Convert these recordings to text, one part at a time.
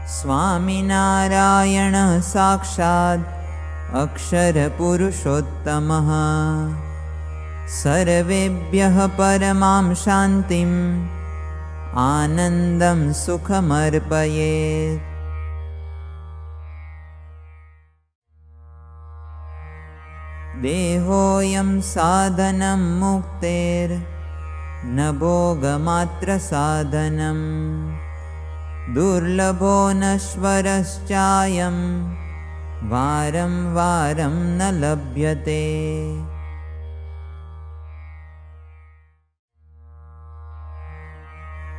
स्वामिनारायणः साक्षात् अक्षरपुरुषोत्तमः। सर्वेभ्यः परमां शान्तिम् आनन्दं सुखमर्पयेत्। देहोऽयं साधनं मुक्तेर्न भोगमात्रसाधनम्। दुर्लभो नश्वरश्चायं वारं वारं न लभ्यते।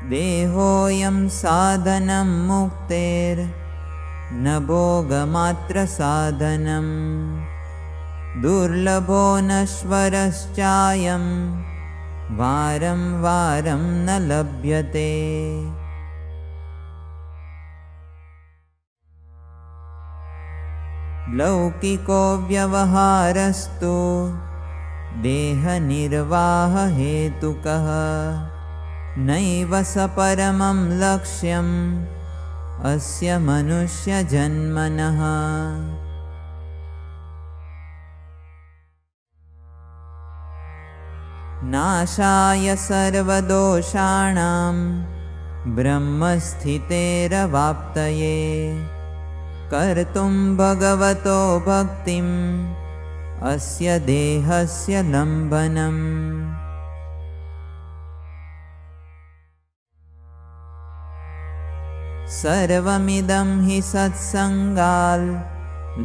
देहोऽयं साधनं मुक्तेर्न भोगमात्रसाधनम्। दुर्लभो नश्वरश्चायं वारं वारं न लभ्यते। लौकिको व्यवहारस्तु देहनिर्वाहहेतुकः। नैव स परमं लक्ष्यम् अस्य मनुष्यजन्मनः। नाशाय सर्वदोषाणां ब्रह्मस्थितेरवाप्तये। कर्तुं भगवतो भक्तिम् अस्य देहस्य लम्बनम्। सर्वमिदं हि सत्सङ्गाल्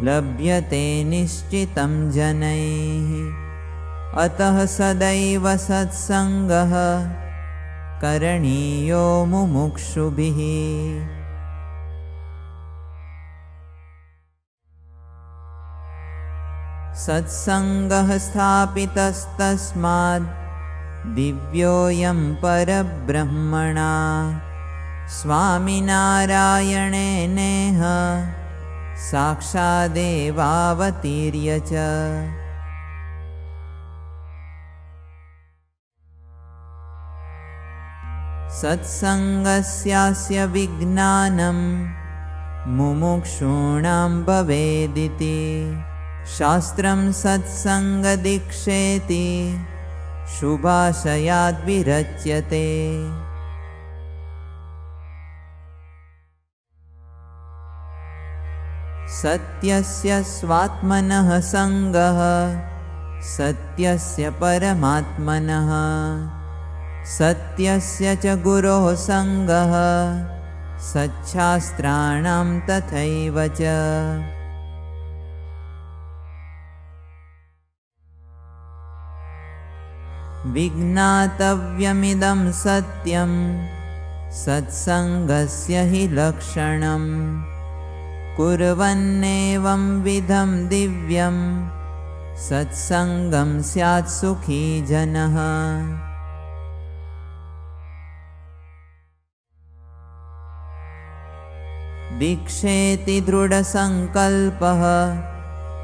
लभ्यते निश्चितं जनैः। अतः सदैव सत्सङ्गः करणीयो मुमुक्षुभिः। सत्सङ्गः स्थापितस्तस्माद् दिव्योऽयं परब्रह्मणा। स्वामिनारायणेनेह साक्षादेवावतीर्य च। सत्सङ्गस्यास्य विज्ञानं मुमुक्षूणां भवेदिति। शास्त्रं सत्सङ्गदीक्षेति शुभाशयाद्विरच्यते। सत्यस्य स्वात्मनः सङ्गः सत्यस्य परमात्मनः। सत्यस्य च गुरोः सङ्गः सच्छास्त्राणां तथैव च। विज्ञातव्यमिदं सत्यं सत्सङ्गस्य हि लक्षणम्। कुर्वन्नेवं विधं दिव्यं सत्सङ्गं स्यात् सुखी जनः। दीक्षेति दृढसङ्कल्पः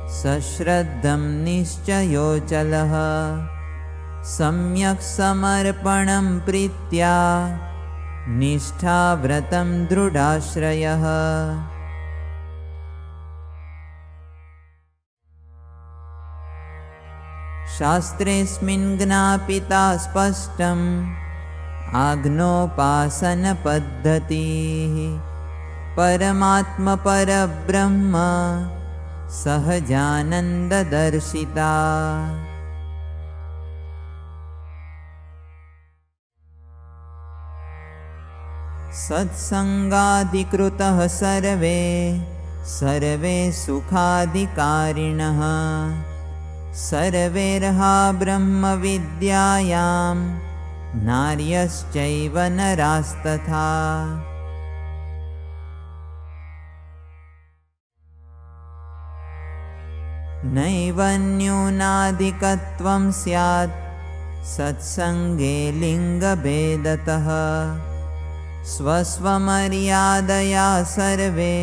सश्रद्धं निश्चयोचलः। सम्यक् समर्पणं प्रीत्या निष्ठाव्रतं दृढाश्रयः। शास्त्रेऽस्मिन् ज्ञापिता स्पष्टम् आग्नोपासनपद्धतिः। परमात्मपरब्रह्म सहजानन्ददर्शिता। सत्सङ्गाधिकृतः सर्वे सुखाधिकारिणः। सर्वेर्हा ब्रह्मविद्यायां नार्यश्चैव नरास्तथा। नैव न्यूनाधिकत्वं स्यात् सत्सङ्गे लिङ्गभेदतः। स्वस्वमर्यादया सर्वे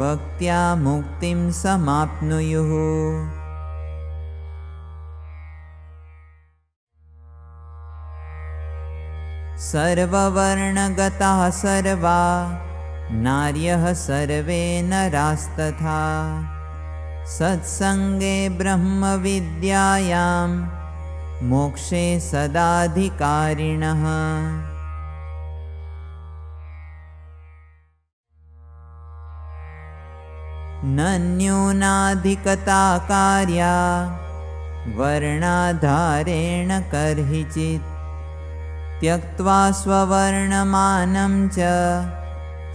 भक्त्या मुक्तिं समाप्नुयुः। सर्ववर्णगताः सर्वा नार्यः सर्वे नरास्तथा सत्संगे ब्रह्मविद्यायां मोक्षे सदाधिकारिणः। न न्यूनाधिकता कार्या वर्णाधारेण कर्हिचित् त्यक्त्वा स्ववर्णमानं च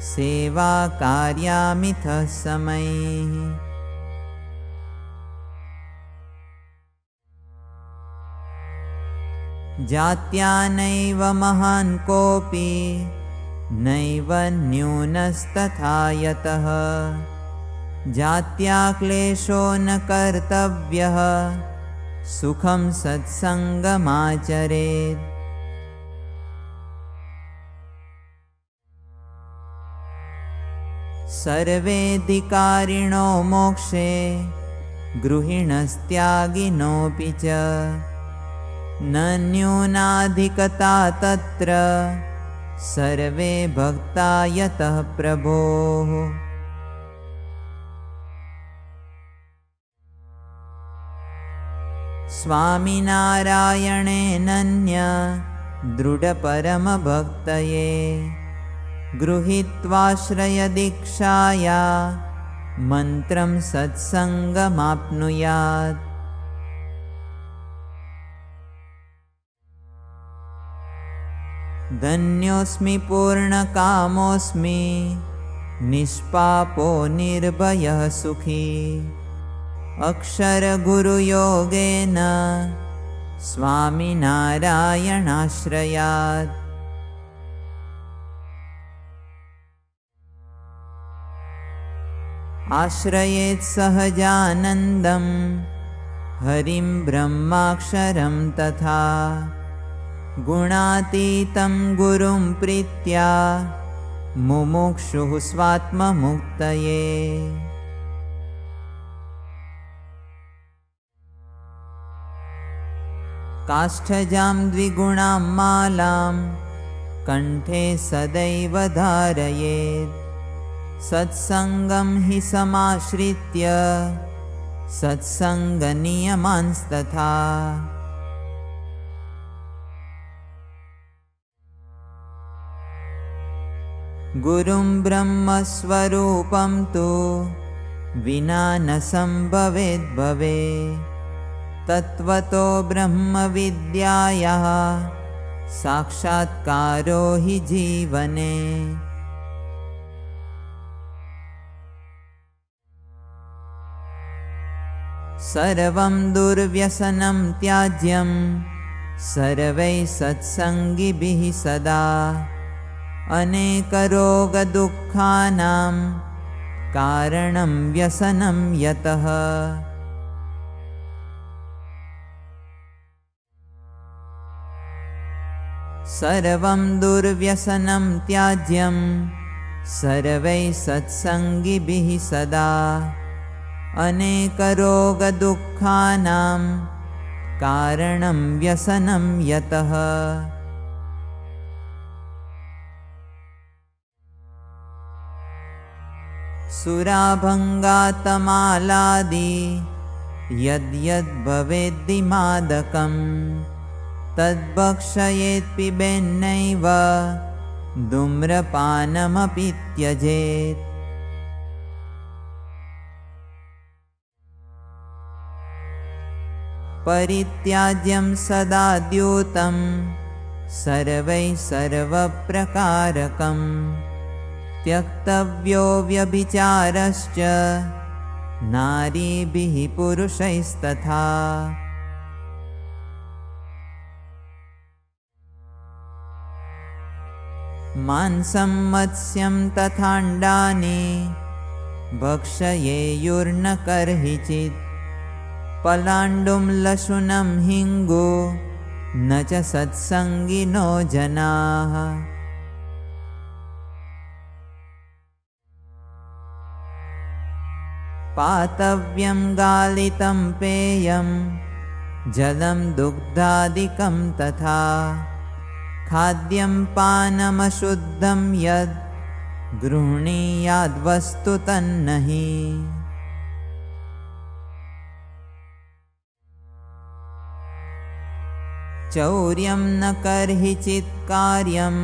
सेवा कार्यामिथः समैः। जात्या नैव महान् कोऽपि नैव न्यूनस्तथा यतः जात्या क्लेशो न कर्तव्यः सुखं सत्सङ्गमाचरेत्। सर्वेऽधिकारिणो मोक्षे गृहिणस्त्यागिनोऽपि च न न्यूनाधिकता तत्र सर्वे भक्ता यतः प्रभोः। स्वामिनारायणेनन्य दृढपरमभक्तये गृहीत्वाश्रयदीक्षाया मन्त्रं सत्सङ्गमाप्नुयात्। धन्योऽस्मि पूर्णकामोऽस्मि निष्पापो निर्भयः सुखी अक्षरगुरुयोगेन स्वामिनारायणाश्रयात्। आश्रयेत् सहजानन्दं हरिं ब्रह्माक्षरं तथा गुणातीतं गुरुं प्रीत्या मुमुक्षुः स्वात्ममुक्तये। काष्ठजां द्विगुणां मालां कण्ठे सदैव धारयेत् सत्सङ्गं हि समाश्रित्य सत्सङ्गनियमांस्तथा। गुरुं ब्रह्मस्वरूपं तु विना न सम्भवेद् भवेत् तत्त्वतो ब्रह्मविद्यायाः साक्षात्कारो हि जीवने। सर्वं दुर्व्यसनं त्याज्यं सर्वैः सत्सङ्गिभिः सदा अनेकरोगदुःखानां कारणं व्यसनं यतः। सर्वं दुर्व्यसनं त्याज्यं सर्वैः सत्सङ्गिभिः सदा अनेकरोगदुःखानां कारणं व्यसनं यतः। सुराभङ्गातमालादि यद्यद् भवेद्दिमादकं तद्भक्षयेत् पिबेन्नैव धूम्रपानमपि त्यजेत्। परित्याज्यं सदा द्यूतं सर्वैः सर्वप्रकारकं त्यक्तव्यो व्यभिचारश्च नारीभिः पुरुषैस्तथा। मांसं मत्स्यं तथाण्डानि भक्षयेयुर्न कर्हिचित् पलाण्डुं लशुनं हिङ्गु न च सत्सङ्गिनो जनाः। पातव्यं गालितं पेयं जलं दुग्धादिकं तथा खाद्यं पानमशुद्धं यद् गृह्णीयाद्वस्तु तन्नहि। चौर्यं न कर्हिचित् कार्यं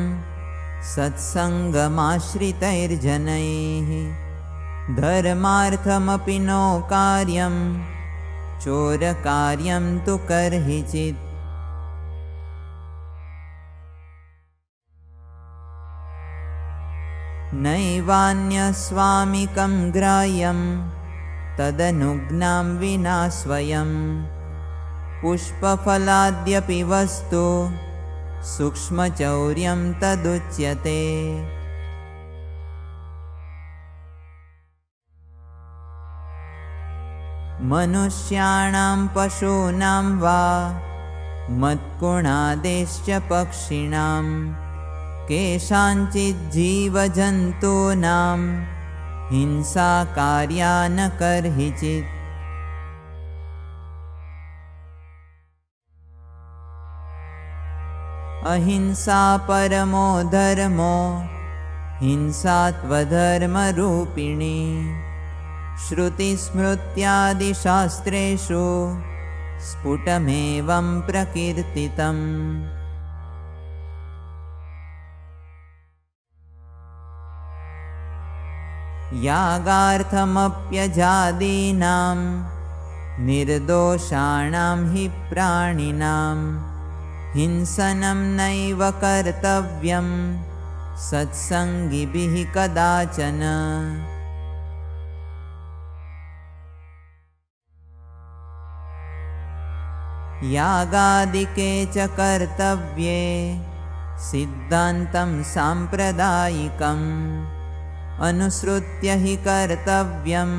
सत्सङ्गमाश्रितैर्जनैः। धर्मार्थमपि नो कार्यं चोरकार्यं तु कर्हिचित्। नैवान्यस्वामिकं ग्राह्यं तदनुज्ञां विना स्वयं। पुष्पफलाद्यपि वस्तु सूक्ष्मचौर्यं तदुच्यते। मनुष्याणां पशूनां वा मत्कुणादेश्च पक्षिणां केषाञ्चिज्जीवजन्तूनां हिंसाकार्या न कर्हिचित्। अहिंसा परमो धर्मो हिंसात्वधर्मरूपिणी। श्रुतिस्मृत्यादिशास्त्रेषु स्फुटमेवं प्रकीर्तितम्। यागार्थमप्यजादीनां निर्दोषाणां हि प्राणिनां हिंसनं नैव कर्तव्यं सत्सङ्गिभिः कदाचन। यागादिके च कर्तव्ये सिद्धान्तं साम्प्रदायिकम् अनुसृत्य हि कर्तव्यं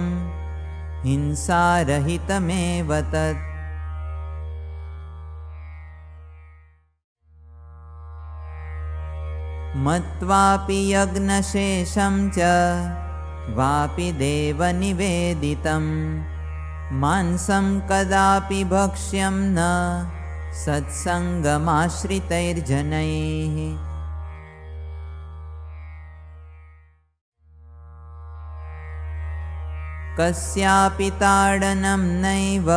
हिंसारहितमेव तत्। मत्वापि यज्ञशेषं च वापि देवनिवेदितं मांसं कदापि भक्ष्यं न सत्सङ्गमाश्रितैर्जनैः। कस्यापि ताडनं नैव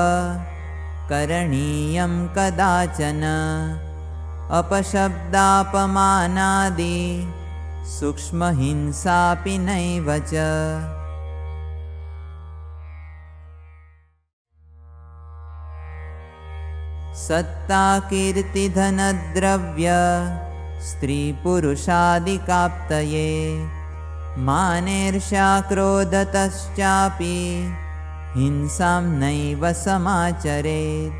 करणीयं कदाचन अपशब्दापमानादि सूक्ष्महिंसापि नैव च। सत्ताकीर्तिधनद्रव्य स्त्रीपुरुषादिकाप्तये मानेर्ष्याक्रोधतश्चापि हिंसां नैव समाचरेत्।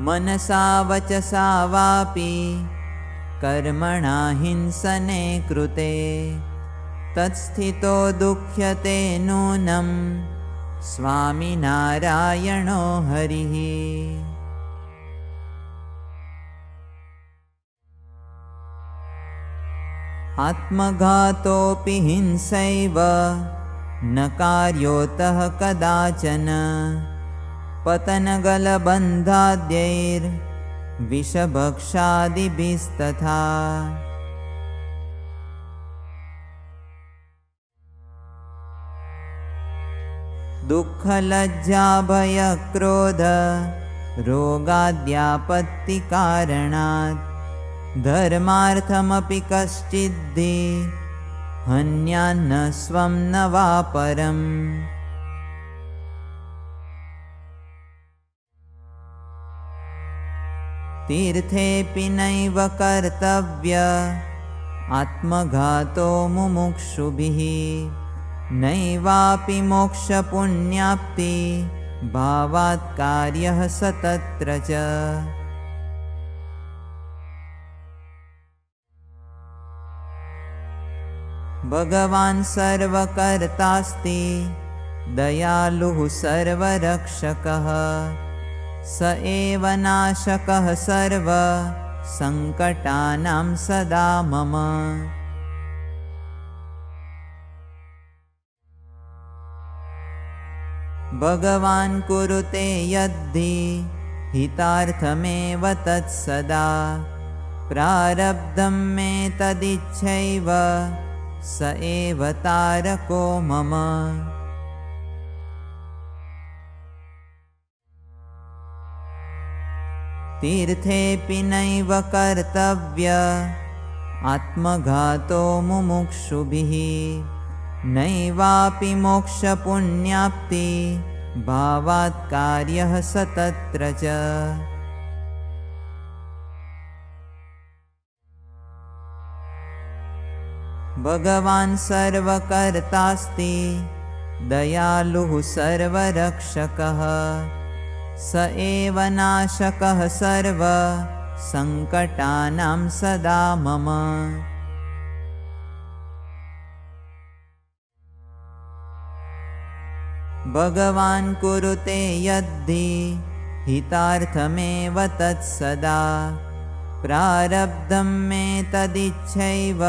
मनसा वचसा वापि कर्मणा हिंसने कृते तत्स्थितो दुःख्यते नूनं स्वामिनारायणो हरिः। आत्मघातोऽपि हिंसैव न कार्योतः कदाचन पतनगलबन्धाद्यैर्विषभक्षादिभिस्तथा। दुःखलज्जाभयक्रोध रोगाद्यापत्तिकारणात् धर्मार्थमपि कश्चिद्धि हन्यान्न स्वं न वा परम्। तीर्थेऽपि नैव कर्तव्य आत्मघातो मुमुक्षुभिः नैवापि मोक्षपुण्याप्ति भावात् कार्यः स तत्र च। भगवान् सर्वकर्तास्ति दयालुः सर्वरक्षकः स एव नाशकः सर्वसङ्कटानां सदा मम। भगवान् कुरुते यद्धि हितार्थमेव तत्सदा प्रारब्धं मे तदिच्छैव स एव तारको मम। तीर्थेऽपि नैव कर्तव्य आत्मघातो मुमुक्षुभिः नैवापि मोक्षपुण्याप्ति भावात् कार्यः स तत्र च। भगवान् सर्वकर्तास्ति दयालुः सर्वरक्षकः स एव नाशकः सर्व संकटानां सदा मम। भगवान् कुरुते यद्धि हितार्थमेव तत्सदा प्रारब्धं मे तदिच्छैव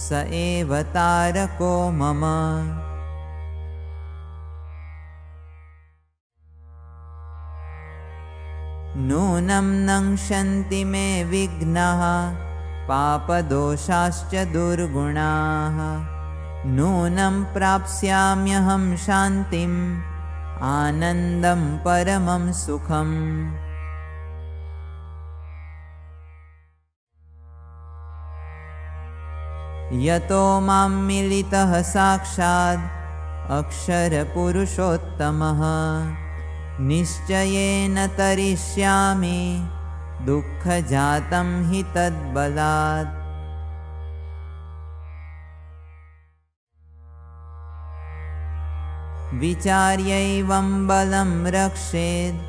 स एव तारको मम। नूनं नङ्क्षन्ति मे विघ्नाः पापदोषाश्च दुर्गुणाः नूनं प्राप्स्याम्यहं शान्तिम् आनन्दं परमं सुखम्। यतो मां मिलितः साक्षात् अक्षरपुरुषोत्तमः निश्चयेन तरिष्यामि दुःखजातं हि तद्बलात्। विचार्यैवं बलं रक्षेत्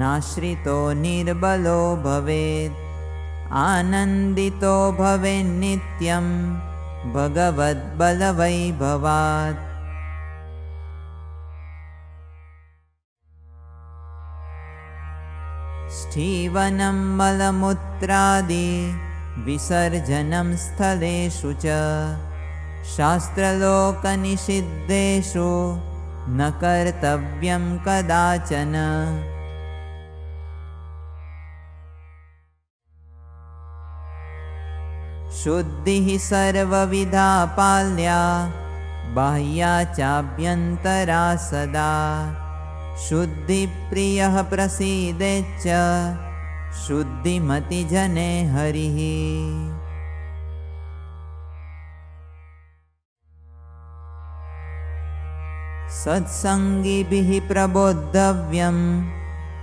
नाश्रितो निर्बलो भवेत् आनन्दितो भवेन्नित्यं भगवद्बलवैभवात्। स्थीवनं मलमूत्रादि विसर्जनं स्थलेषु च शास्त्रलोकनिषिद्धेषु न कर्तव्यं कदाचन। शुद्धिः सर्वविधा पाल्या बाह्या चाभ्यन्तरा सदा शुद्धिप्रियः प्रसीदेच्च शुद्धिमतिजने हरिः। सत्सङ्गिभिः प्रबोद्धव्यं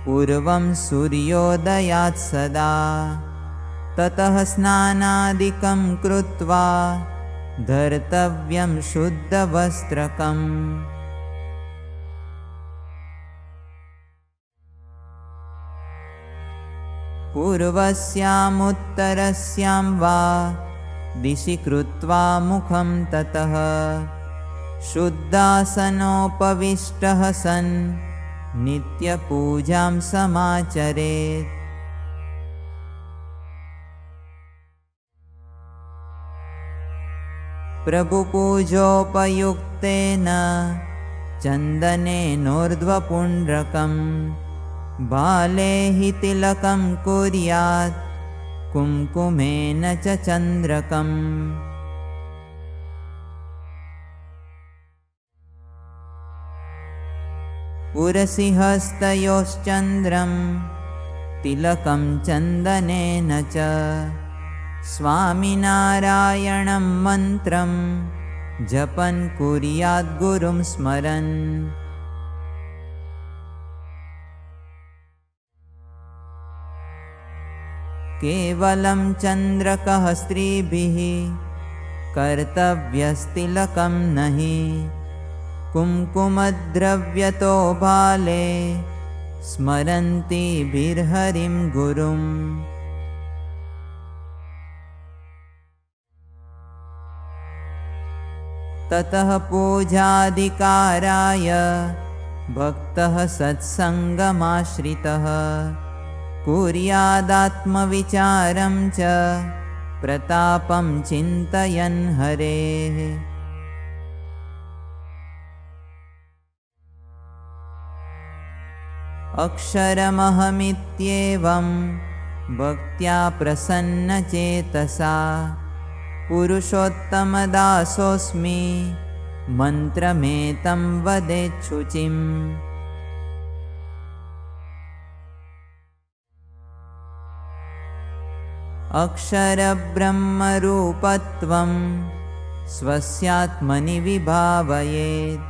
पूर्वं सूर्योदयात् सदा ततः स्नानादिकं कृत्वा धर्तव्यं शुद्धवस्त्रकम्। पूर्वस्यामुत्तरस्यां वा दिशि कृत्वा मुखं ततः शुद्धासनोपविष्टः सन् नित्यपूजां समाचरेत्। प्रभुपूजोपयुक्तेन चन्दनेनोर्ध्वपुण्ड्रकम् बाले हि तिलकं कुर्यात् कुङ्कुमेन च चन्द्रकम्। पुरसि हस्तयोश्चन्द्रं तिलकं चन्दनेन च स्वामिनारायणं मन्त्रं जपन् कुर्यात् गुरुं स्मरन्। केवलं चन्द्रकः स्त्रीभिः कर्तव्यस्तिलकं नहि कुङ्कुमद्रव्यतो बाले स्मरन्तीभिर्हरिं गुरुम्। ततः पूजाधिकाराय भक्तः सत्सङ्गमाश्रितः कुर्यादात्मविचारं च प्रतापं चिन्तयन् हरेः। अक्षरमहमित्येवं भक्त्या प्रसन्नचेतसा पुरुषोत्तमदासोऽस्मि मन्त्रमेतं वदेच्छुचिम्। अक्षरब्रह्मरूपत्वं स्वस्यात्मनि विभावयेत्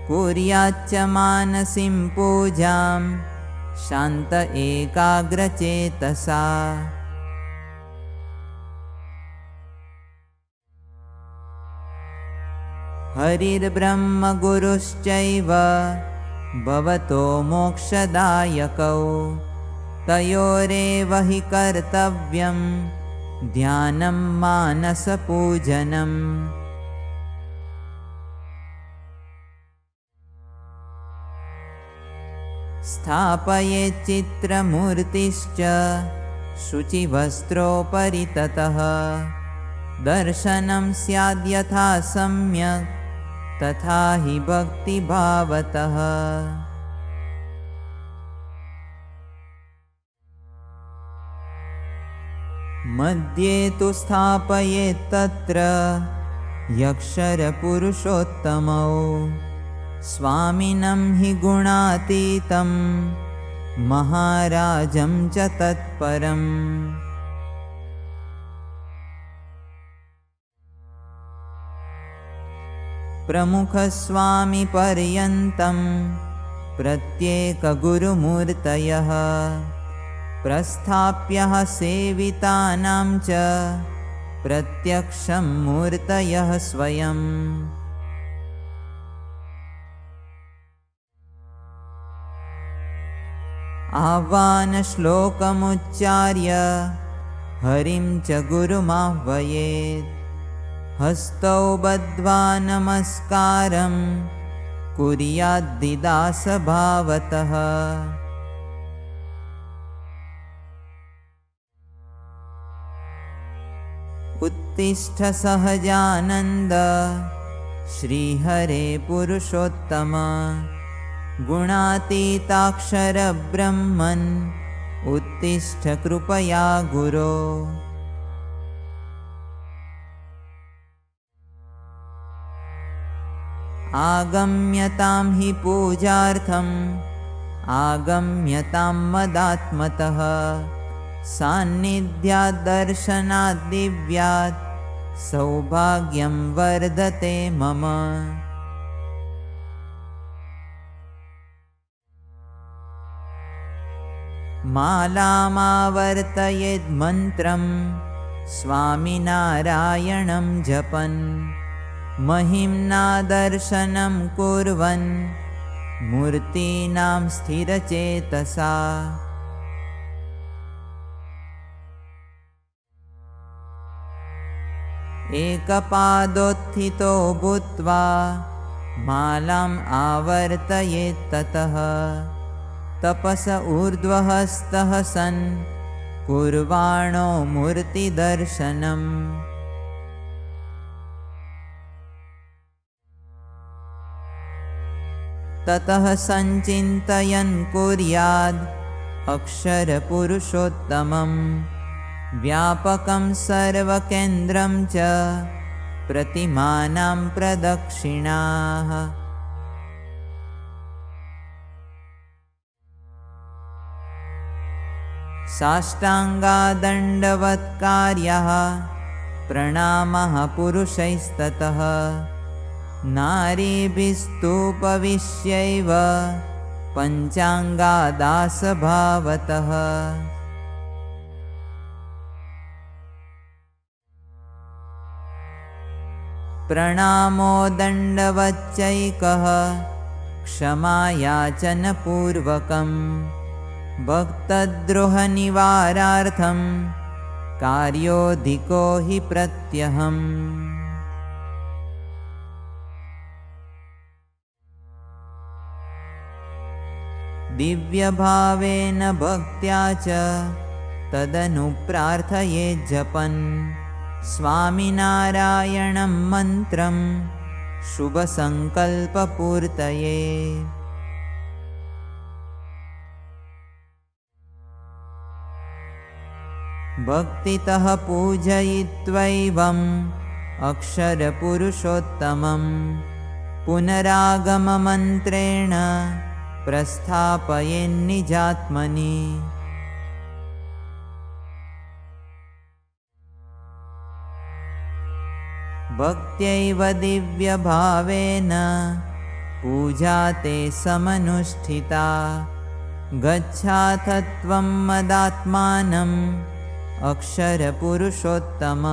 कुर्याच्च मानसीं पूजां शान्त एकाग्रचेतसा। हरिर्ब्रह्म गुरुश्चैव भवतो मोक्षदायकौ तयोरेव हि कर्तव्यं ध्यानं मानसपूजनम्। स्थापयेच्चित्रमूर्तिश्च शुचिवस्त्रोपरि ततः दर्शनं स्याद्यथा सम्यक् तथा हि भक्तिभावतः। मध्ये तु स्थापयेत्तत्र यक्षरपुरुषोत्तमौ स्वामिनं हि गुणातीतं महाराजं च तत्परम्। प्रमुखस्वामिपर्यन्तं प्रत्येकगुरुमूर्तयः प्रस्थाप्यः सेवितानां च प्रत्यक्षं मूर्तयः स्वयम्। आह्वानश्लोकमुच्चार्य हरिं च गुरुमाह्वयेत् हस्तौ बद्ध्वा नमस्कारं कुर्याद्दिदासभावतः। उत्तिष्ठ सहजानन्द श्रीहरे पुरुषोत्तम गुणातीताक्षरब्रह्मन् उत्तिष्ठ कृपया गुरो। आगम्यतां हि पूजार्थम् आगम्यतां मदात्मतः सान्निध्याद्दर्शनाद्दिव्यात् सौभाग्यं वर्धते मम। मालामावर्तयेद्मन्त्रं स्वामिनारायणं जपन् महिम्ना दर्शनं कुर्वन् मूर्तीनां स्थिरचेतसा। एकपादोत्थितो भूत्वा मालाम् आवर्तयेत्ततः तपस ऊर्ध्वहस्तः सन् कुर्वाणो मूर्तिदर्शनम्। ततः सञ्चिन्तयन् कुर्याद् अक्षरपुरुषोत्तमं व्यापकं सर्वकेन्द्रं च प्रतिमानां प्रदक्षिणाः। साष्टाङ्गादण्डवत्कार्यः प्रणामः पुरुषैस्ततः नारीभिस्तूपविश्यैव पञ्चाङ्गादासभावतः। प्रणामो दण्डवच्चैकः क्षमायाचनपूर्वकं भक्तद्रोहनिवारार्थं कार्योऽधिको हि प्रत्यहम्। दिव्यभावेन भक्त्या च तदनुप्रार्थयेज्जपन् स्वामिनारायणं मन्त्रं शुभसङ्कल्पपूर्तये। भक्तितः पूजयित्वैवम् अक्षरपुरुषोत्तमं पुनरागममन्त्रेण प्रस्थापयेन्निजात्मनि। भक्त्यैव दिव्यभावेन पूजा ते समनुष्ठिता। गच्छाथ त्वं मदात्मानम् अक्षरपुरुषोत्तम।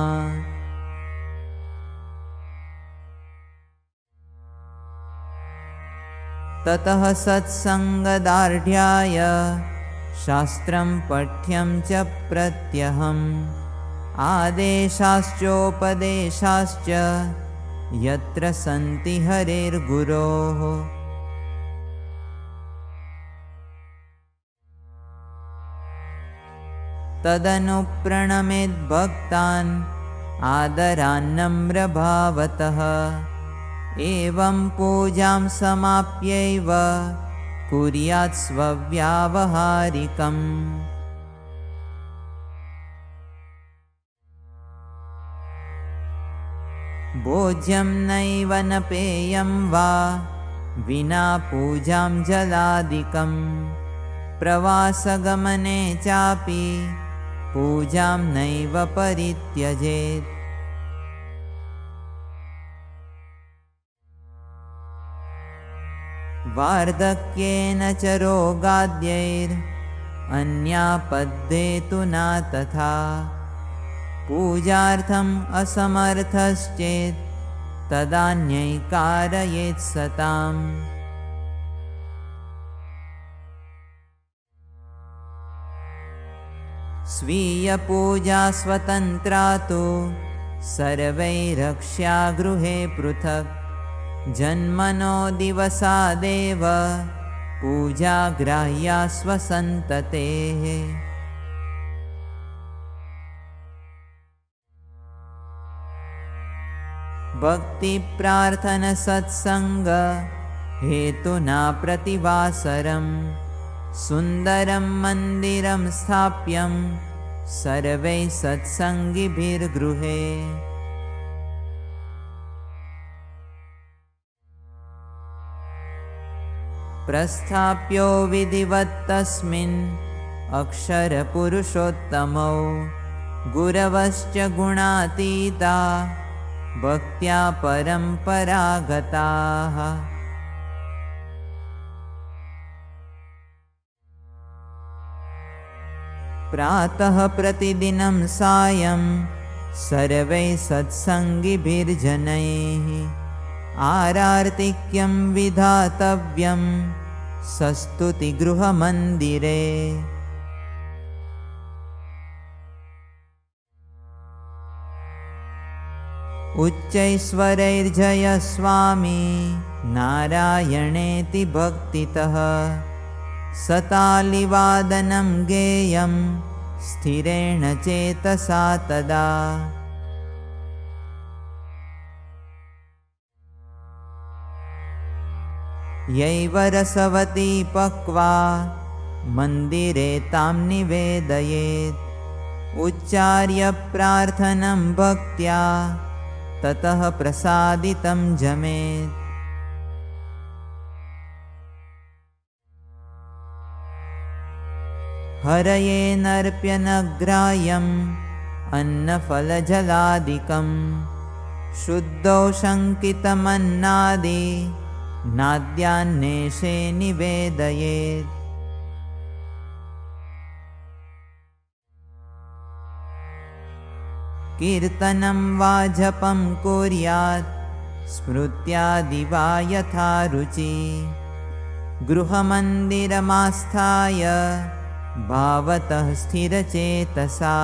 ततः सत्सङ्गदार्ढ्याय शास्त्रं पठ्यं च प्रत्यहम्। आदेशाश्चोपदेशाश्च यत्र सन्ति हरेर्गुरोः। तदनुप्रणमेद्भक्तान् आदरान्नम्रभावतः। एवं पूजां समाप्यैव कुर्यात् स्वव्यावहारिकम्। भोज्यं नैव न पेयं वा विना पूजां जलादिकम्। प्रवासगमने चापि पूजां नैव परित्यजेत्। वार्धक्येन च रोगाद्यैरन्यापद्येतु न तथा। पूजार्थम् असमर्थश्चेत् तदान्यै कारयेत् सताम्। स्वीयपूजा स्वतन्त्रा तु सर्वैरक्ष्या गृहे पृथक्। जन्मनो दिवसादेव पूजा ग्राह्या स्वसन्ततेः। भक्तिप्रार्थनसत्सङ्ग हेतुना प्रतिवासरं सुन्दरं मन्दिरं स्थाप्यं सर्वैः सत्सङ्गिभिर्गृहे। प्रस्थाप्यो विधिवत् तस्मिन् अक्षरपुरुषोत्तमौ। गुरवश्च गुणातीता भक्त्या परम्परागताः। प्रातः प्रतिदिनं सायं सर्वैः सत्सङ्गिभिर्जनैः आरार्तिक्यं विधातव्यं सस्तुतिगृहमन्दिरे। उच्चैस्वरैर्जयस्वामी नारायणेति भक्तितः। सतालिवादनं गेयं स्थिरेण चेतसा तदा। यैव रसवती पक्वा मन्दिरे तां निवेदयेत्। उच्चार्य प्रार्थनं भक्त्या ततः प्रसादितं जमेत्। हरये नर्प्य नग्राह्यम् अन्नफलजलादिकं। शुद्धौ शङ्कितमन्नादि नाद्यान्नेशे निवेदयेत्। कीर्तनं वा जपं कुर्यात् स्मृत्यादि वा यथा रुचि। गृहमन्दिरमास्थाय भावतः स्थिरचेतसा।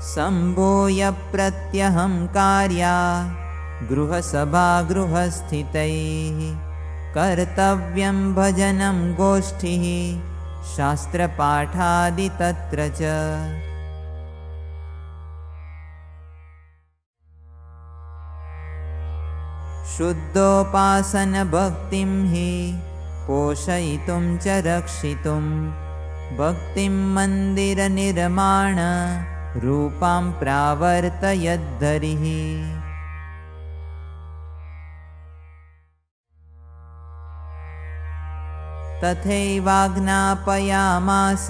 सम्भूय प्रत्यहंकार्या गृहसभा गृहस्थितैः। कर्तव्यं भजनं गोष्ठिः शास्त्रपाठादि तत्र च। शुद्धोपासनभक्तिं हि पोषयितुं च रक्षितुं भक्तिं मन्दिरनिर्माण रूपां प्रावर्तयद्धरिः। तथैवाज्ञापयामास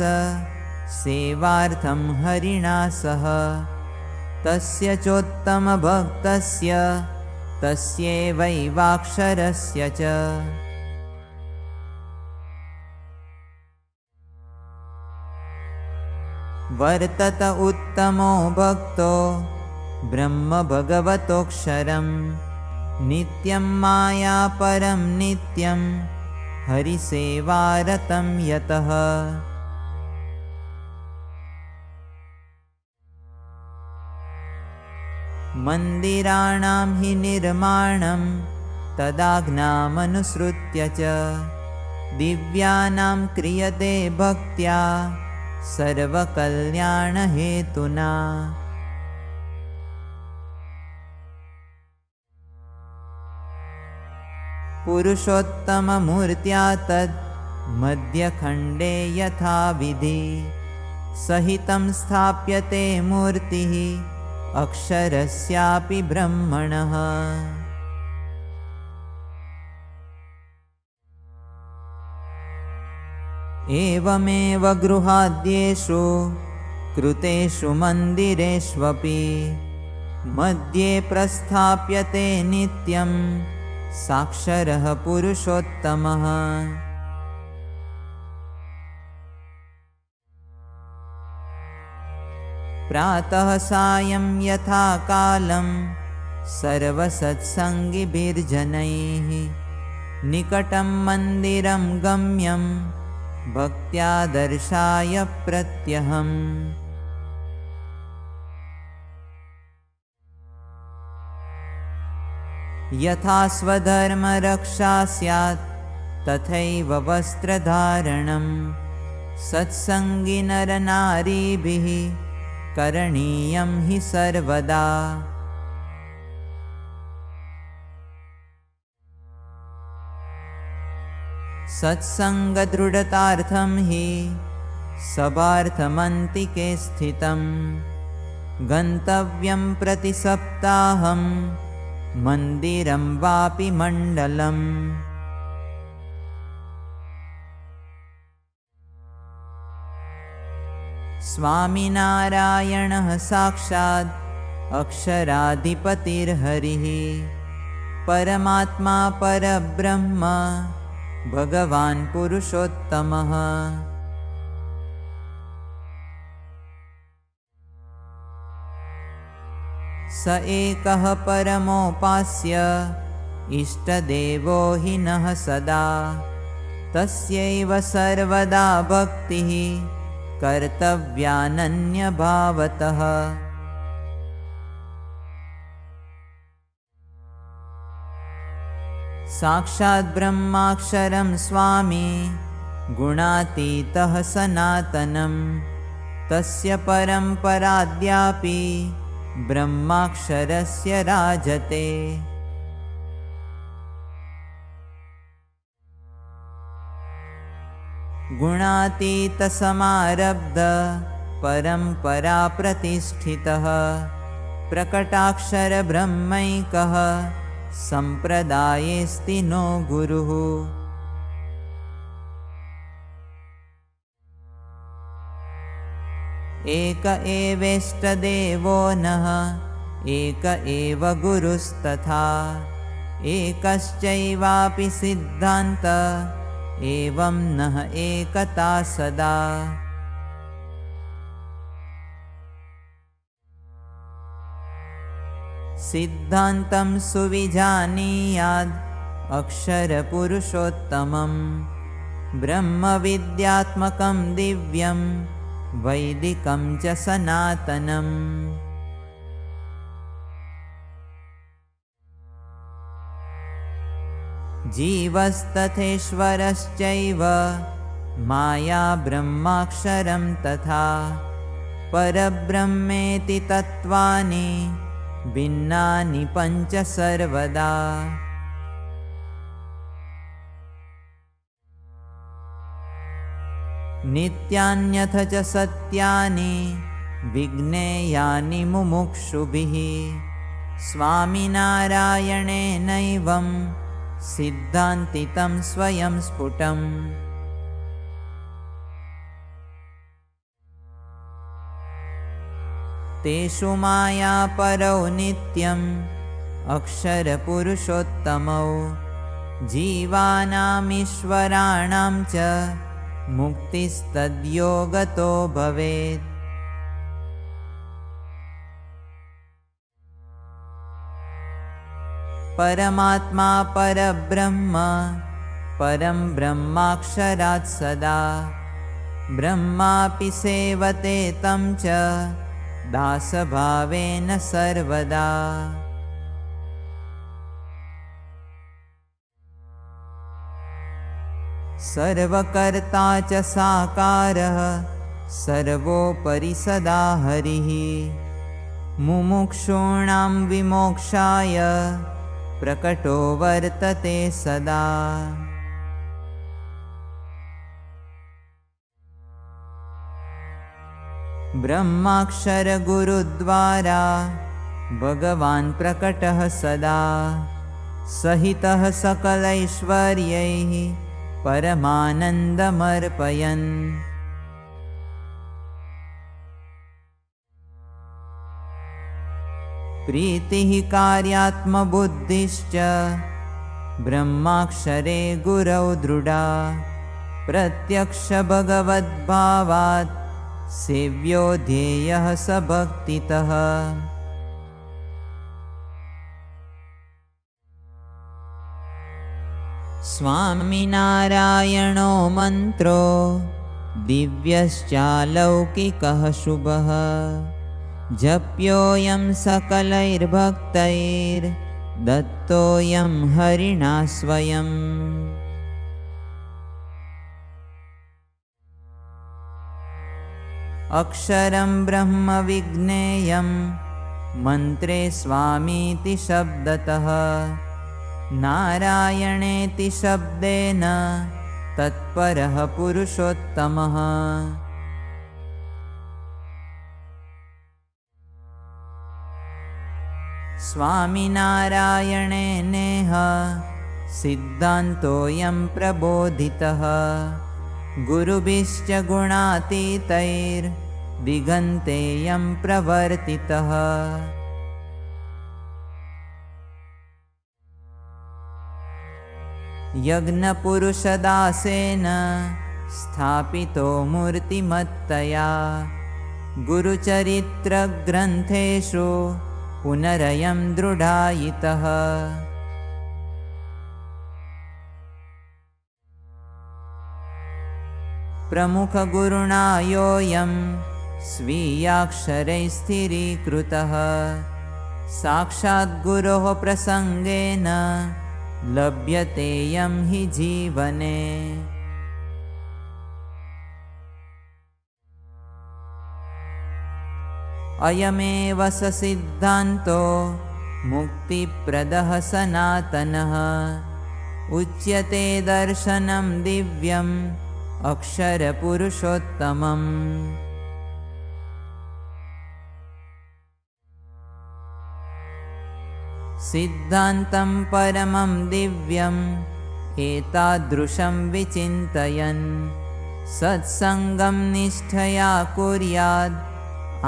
सेवार्थं हरिणा सह तस्य चोत्तमभक्तस्य तस्यैवैवाक्षरस्य च। वर्तत उत्तमो भक्तो ब्रह्मभगवतोऽक्षरं नित्यं मायापरं नित्यं हरिसेवारतं यतः। मन्दिराणां हि निर्माणं तदाज्ञामनुसृत्य च दिव्यानां क्रियते भक्त्या सर्वकल्याणहेतुना। पुरुषोत्तममूर्त्या तद् मध्यखण्डे यथाविधि सहितं स्थाप्यते मूर्तिः अक्षरस्यापि ब्रह्मणः। एवमेव गृहाद्येषु कृतेषु मन्दिरेष्वपि मध्ये प्रस्थाप्यते नित्यं साक्षरः पुरुषोत्तमः। प्रातः सायं यथा कालं सर्वसत्सङ्गिभिर्जनैः निकटं मन्दिरं गम्यं भक्त्या दर्शाय प्रत्यहम्। यथा स्वधर्मरक्षा स्यात् तथैव वस्त्रधारणं सत्सङ्गि नरनारीभिः करणीयं हि सर्वदा। सत्सङ्गदृढतार्थं हि सभार्थमन्तिके स्थितं गन्तव्यं प्रति सप्ताहं मन्दिरं वापि मण्डलम्। स्वामिनारायणः साक्षात् अक्षराधिपतिर्हरिः परमात्मा परब्रह्म भगवान् पुरुषोत्तमः। स एकः परमोपास्य इष्टदेवो हि नः सदा तस्यैव सर्वदा भक्तिः कर्तव्यानन्यभावतः। साक्षात् ब्रह्माक्षरं स्वामी गुणातीतः सनातनं तस्य परम्पराद्यापि ब्रह्माक्षरस्य राजते। गुणातीतसमारब्ध परम्परा प्रतिष्ठितः प्रकटाक्षरब्रह्मैकः सम्प्रदायेऽस्ति नो गुरुः। एक एवेष्टदेवो नः एक एव गुरुस्तथा एकश्चैवापि सिद्धान्त एवं नः एकता सदा। सिद्धान्तं सुविजानीयाद् अक्षरपुरुषोत्तमं ब्रह्मविद्यात्मकं दिव्यं वैदिकं च सनातनम्। जीवस्तथेश्वरश्चैव माया ब्रह्माक्षरं तथा परब्रह्मेति तत्त्वानि भिन्नानि पञ्च सर्वदा। नित्यान्यथ च सत्यानि विज्ञेयानि मुमुक्षुभिः स्वामिनारायणेनैवं सिद्धान्तितं स्वयं स्फुटम्। तेषु मायापरौ नित्यम् अक्षरपुरुषोत्तमौ जीवानामीश्वराणां च मुक्तिस्तद्योगतो भवेत्। परमात्मा परब्रह्म परं ब्रह्माक्षरात् सदा ब्रह्मापि सेवते तं च दासभावेन सर्वदा। सर्वकर्ता च साकारः सर्वोपरि सदा हरिः मुमुक्षूणां विमोक्षाय प्रकटो वर्तते सदा। ब्रह्माक्षरगुरुद्वारा भगवान् प्रकटः सदा सहितः सकलैश्वर्यैः परमानन्दमर्पयन्। प्रीतिः कार्यात्मबुद्धिश्च ब्रह्माक्षरे गुरौ दृढा प्रत्यक्षभगवद्भावात् सेव्यो ध्येयः स भक्तितः। स्वामिनारायणो मन्त्रो दिव्यश्चालौकिकः शुभः जप्योऽयं सकलैर्भक्तैर्दत्तोऽयं हरिणा स्वयम्। अक्षरं ब्रह्म विज्ञेयं मन्त्रे स्वामीति शब्दतः नारायणेति शब्देन तत्परः पुरुषोत्तमः। स्वामिनारायणेनेह सिद्धान्तोऽयं प्रबोधितः गुरुभिश्च गुणातीतैर्दिगन्तेयं प्रवर्तितः। यज्ञपुरुषदासेन स्थापितो मूर्तिमत्तया गुरुचरित्रग्रन्थेषु पुनरयं दृढायितः। प्रमुखगुरुणा योऽयं स्वीयाक्षरैः स्थिरीकृतः साक्षाद्गुरोः प्रसङ्गेन लभ्यतेयं हि जीवने। अयमेव स सिद्धान्तो मुक्तिप्रदः सनातनः उच्यते दर्शनं दिव्यम् अक्षरपुरुषोत्तमम्। सिद्धान्तं परमं दिव्यम् एतादृशं विचिन्तयन् सत्सङ्गं निष्ठया कुर्याद्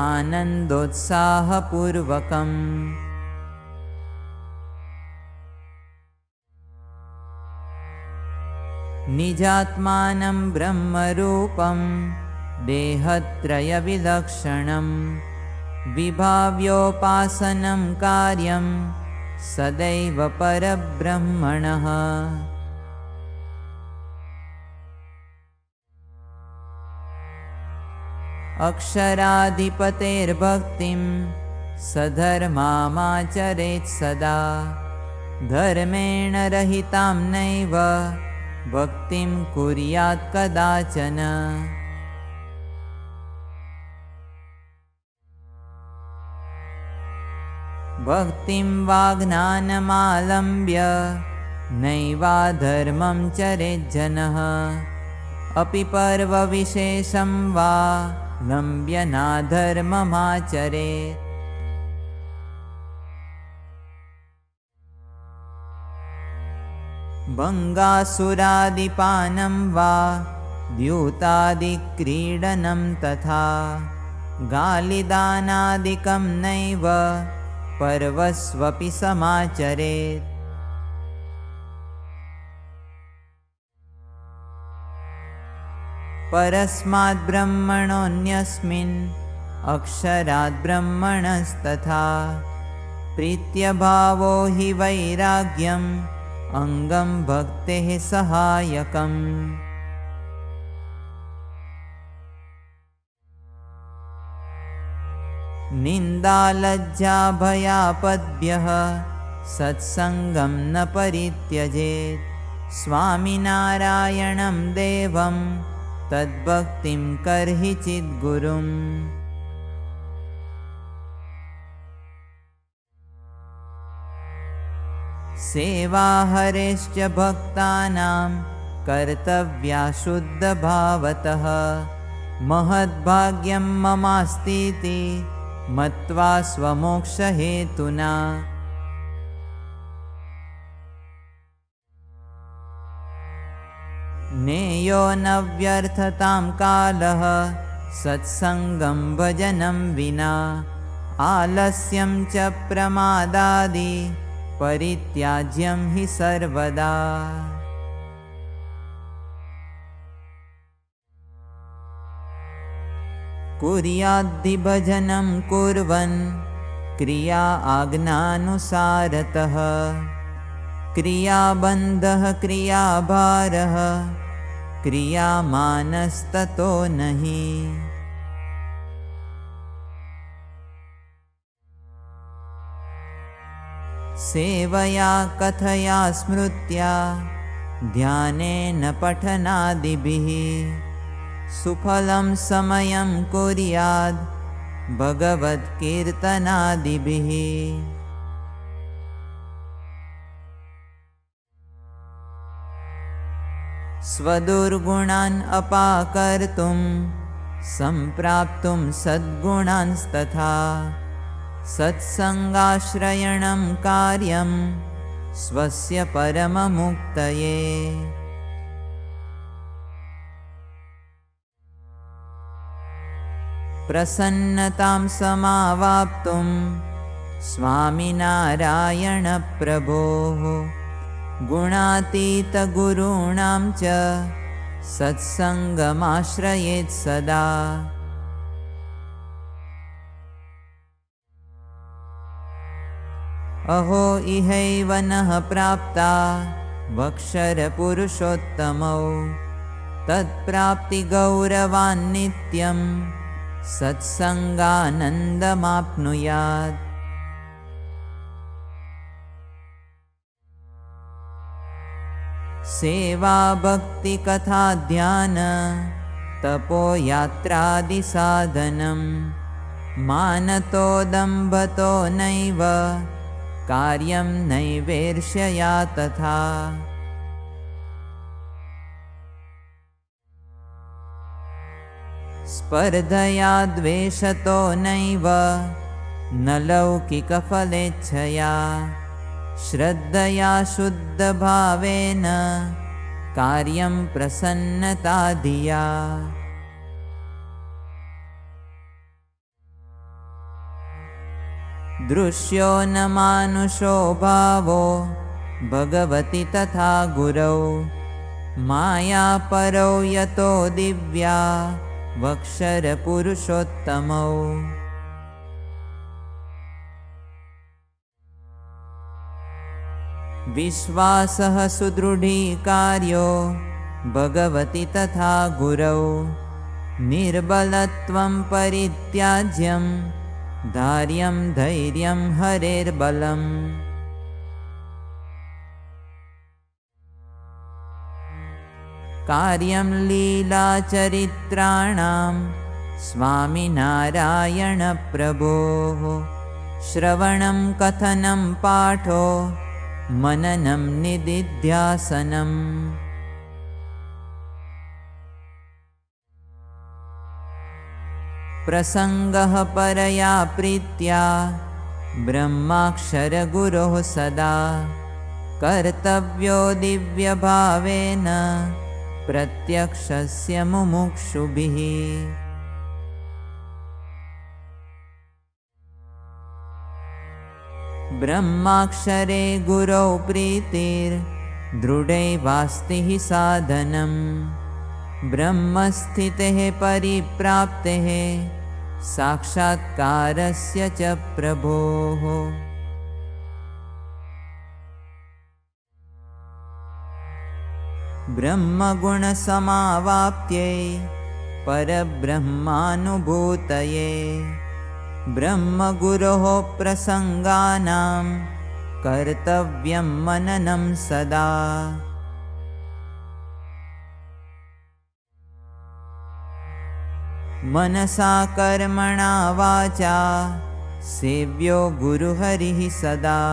आनन्दोत्साहपूर्वकम्। निजात्मानं ब्रह्मरूपं देहत्रयविलक्षणं विभाव्योपासनं कार्यं सदैव परब्रह्मणः। अक्षराधिपतेर्भक्तिं सधर्मामाचरेत् सदा धर्मेण रहितां नैव भक्तिं कुर्यात् कदाचन। भक्तिं वाग्ज्ञानमालम्ब्य नैवाधर्मं चरेज्जनः अपि पर्वविशेषं वा लम्ब्य नाधर्ममाचरेत्। भङ्गासुरादिपानं वा द्यूतादिक्रीडनं तथा गालिदानादिकं नैव पर्वस्वपि समाचरेत्। परस्माद् ब्रह्मणोऽन्यस्मिन् अक्षराद् ब्रह्मणस्तथा प्रीत्यभावो हि वैराग्यम् अङ्गं भक्तेः सहायकम्। निन्दालज्जाभयापद्भ्यः सत्सङ्गं न परित्यजेत्। स्वामिनारायणं देवं तद्भक्तिं कर्हि चिद्गुरुम्। सेवा हरेश्च भक्तानां कर्तव्या शुद्धभावतः। महद्भाग्यं ममास्तीति मत्वा स्वमोक्षहेतुना। नेयो न व्यर्थतां कालः सत्सङ्गं भजनं विना। आलस्यं च प्रमादादि परित्याज्यं हि सर्वदा। कुर्याद्धि भजनं कुर्वन् क्रिया आज्ञानुसारतः। क्रियाबन्धः क्रियाभारः क्रियामानस्ततो नहि। सेवया कथया स्मृत्या ध्यानेन पठनादिभिः सुफलं समयं कुर्याद् भगवत्कीर्तनादिभिः। स्वदुर्गुणान् अपाकर्तुं सम्प्राप्तुं सद्गुणांस्तथा सत्सङ्गाश्रयणं कार्यं स्वस्य परममुक्तये। प्रसन्नतां समावाप्तुं स्वामिनारायणप्रभोः गुणातीतगुरूणां च सत्सङ्गमाश्रयेत् सदा। अहो इहैव नः प्राप्ता वक्षरपुरुषोत्तमौ तत्प्राप्तिगौरवान्नित्यं सत्सङ्गानन्दमाप्नुयात्। सेवा भक्तिकथा ध्यान तपो यात्रादिसाधनं मानतो दम्भतो नैव कार्यं नैवेर्ष्यया तथा। स्पर्धया द्वेषतो नैव न लौकिकफलेच्छया श्रद्धया शुद्धभावेन कार्यं प्रसन्नता धिया। दृश्यो न मानुषो भावो भगवति तथा गुरौ माया परो यतो दिव्या वक्षरपुरुषोत्तमौ। विश्वासः सुदृढीकार्यो भगवति तथा गुरौ निर्बलत्वं परित्याज्यं धार्यं धैर्यं हरेर्बलम्। कार्यं लीलाचरित्राणां स्वामिनारायणप्रभोः श्रवणं कथनं पाठो मननं निदिध्यासनम्। प्रसङ्गः परया प्रीत्या ब्रह्माक्षरगुरोः सदा कर्तव्यो दिव्यभावेन प्रत्यक्षस्य मुमुक्षुभिः। ब्रह्माक्षरे गुरौ प्रीतिर्दृढैवास्ति हि साधनम् ब्रह्मस्थितेः परिप्राप्तेः साक्षात्कारस्य च प्रभोः। ब्रह्मगुणसमावाप्त्यै परब्रह्मानुभूतये ब्रह्मगुरोः प्रसङ्गानां कर्तव्यं मननं सदा। मनसा कर्मणा वाचा सेव्यो गुरुहरिः सदा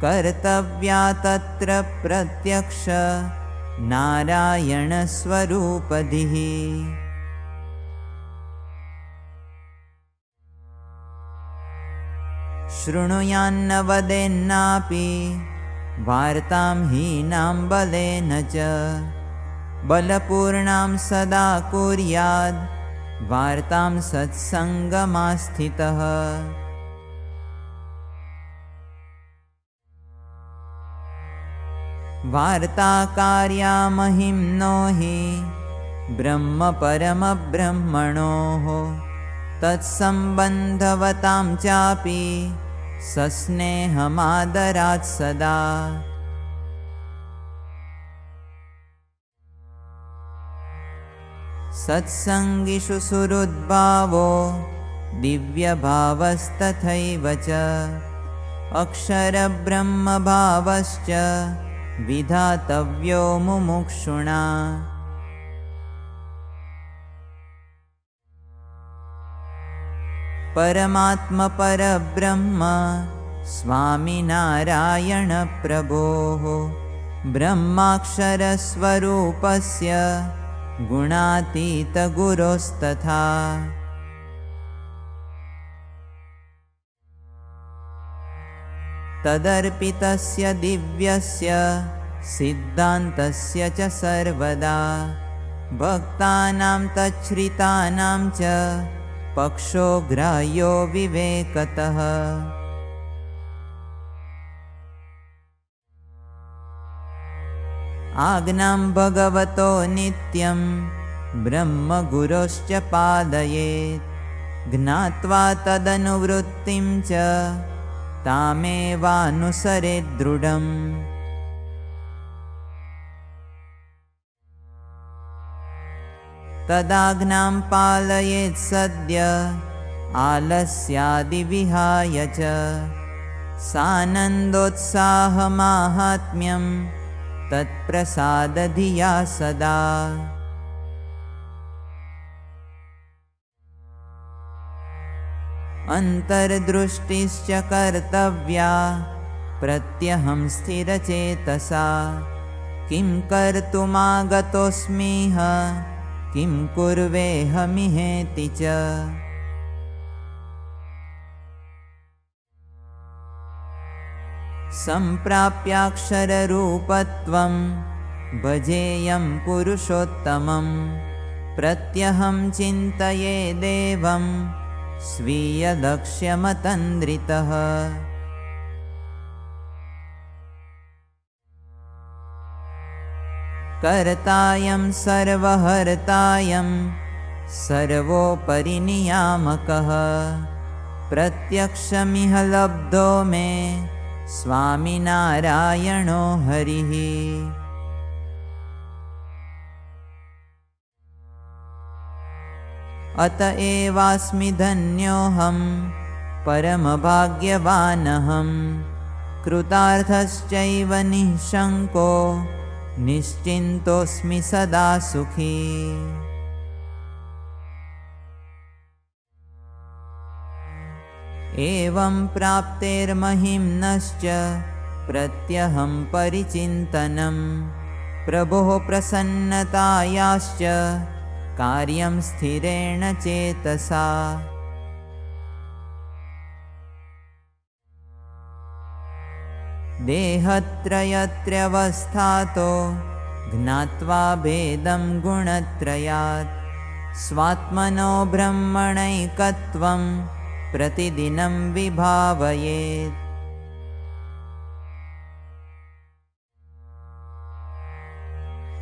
कर्तव्या तत्र प्रत्यक्ष नारायणस्वरूपधिः। शृणुयान्न वदेन्नापि वार्तां हीनां बलेन च बलपूर्णां सदा कुर्याद् वार्तां सत्सङ्गमास्थितः। वार्ताकार्या महिम्नो हि ब्रह्मपरमब्रह्मणोः तत्सम्बन्धवतां चापि सस्नेहमादरात् सदा। सत्सङ्गिषु सुहृद्भावो दिव्यभावस्तथैव च अक्षरब्रह्मभावश्च विधातव्यो मुमुक्षुणा। परमात्मपरब्रह्म स्वामिनारायणप्रभोः ब्रह्माक्षरस्वरूपस्य गुणातीतगुरोस्तथा। तदर्पितस्य दिव्यस्य सिद्धान्तस्य च सर्वदा भक्तानां तच्छ्रितानां च पक्षो ग्राह्यो विवेकतः। आज्ञां भगवतो नित्यं ब्रह्मगुरोश्च पालयेत् ज्ञात्वा तदनुवृत्तिं च तामेवानुसरेत् दृढम्। तदाज्ञां पालयेत् सद्य आलस्यादिविहाय च सानन्दोत्साहमाहात्म्यं तत्प्रसादधिया सदा। अन्तर्दृष्टिश्च कर्तव्या प्रत्यहं स्थिरचेतसा किं कर्तुमागतोऽस्मिह किं कुर्वेऽहमिहेति च। सम्प्राप्याक्षररूपत्वं भजेयं पुरुषोत्तमं प्रत्यहं चिन्तये देवं स्वीयलक्ष्यमतन्द्रितः। कर्तायं सर्वहर्तायं सर्वोपरि नियामकः प्रत्यक्षमिह लब्धो मे स्वामिनारायणो हरिः। अत एवास्मि धन्योऽहं परमभाग्यवानहं कृतार्थश्चैव निःशङ्को निश्चिन्तोऽस्मि सदा सुखी। एवं प्राप्तेर्महिम्नश्च प्रत्यहं परिचिन्तनं प्रभोः प्रसन्नतायाश्च कार्यं स्थिरेण चेतसा। देहत्रयत्र्यवस्थातो ज्ञात्वा भेदं गुणत्रयात् स्वात्मनो ब्रह्मणैकत्वं प्रतिदिनं विभावयेत्।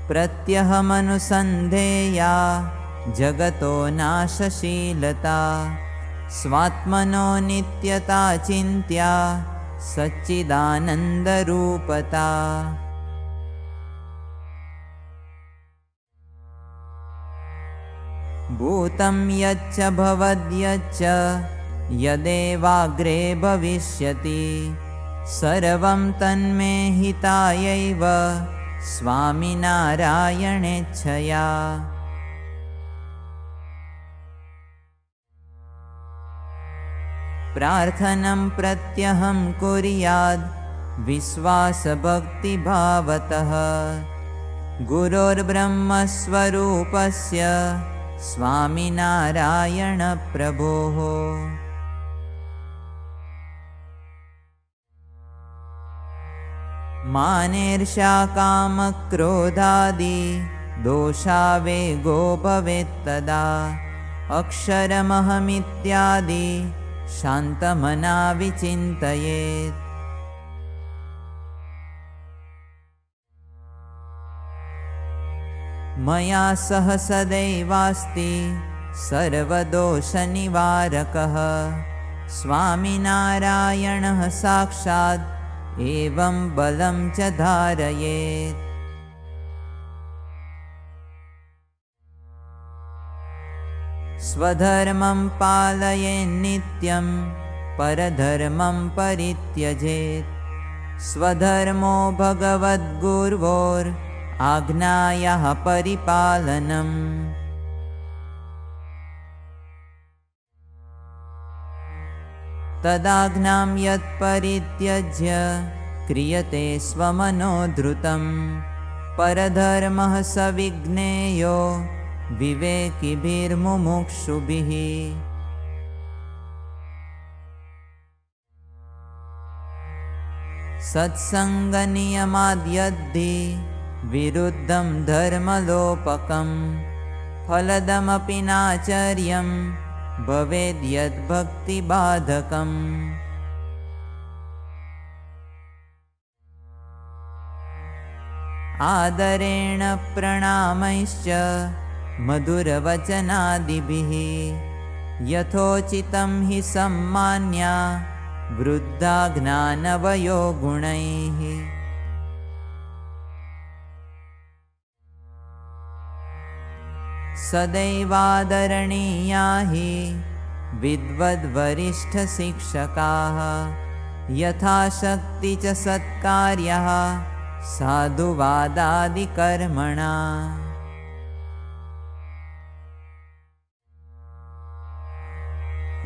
प्रत्यहमनुसन्धेया जगतो नाशशीलता स्वात्मनो नित्यता चिन्त्या सच्चिदानन्दरूपता। भूतं यच्च भवद्यच्च यदेवाग्रे भविष्यति सर्वं तन्मे हितायैव स्वामिनारायणेच्छया। प्रार्थनं प्रत्यहं कुर्याद् विश्वासभक्तिभावतः गुरोर्ब्रह्मस्वरूपस्य स्वामिनारायणप्रभोः। मानेर्ष्या कामक्रोधादि दोषावेगो भवेत्तदा अक्षरमहमित्यादि शान्तमना विचिन्तयेत्। मया सह सदैवास्ति सर्वदोषनिवारकः स्वामिनारायणः साक्षात् एवं बलं च धारयेत्। स्वधर्मं पालयेन्नित्यं परधर्मं परित्यजेत् स्वधर्मो भगवद्गुर्वोराज्ञायाः परिपालनम्। तदाज्ञां यत्परित्यज्य क्रियते स्वमनोधृतं परधर्मः स विज्ञेयो विवेकिभिर्मुमुक्षुभिः। सत्सङ्गनियमाद्यद्धि विरुद्धं धर्मलोपकं फलदमपि नाचर्यं भवेद्यद्भक्तिबाधकम्। आदरेण प्रणामैश्च मधुरवचनादिभिः यथोचितं हि सम्मान्या वृद्धा ज्ञानवयो गुणैः। सदैवादरणीया हि विद्वद्वरिष्ठशिक्षकाः यथाशक्ति च सत्कार्यः साधुवादादिकर्मणा।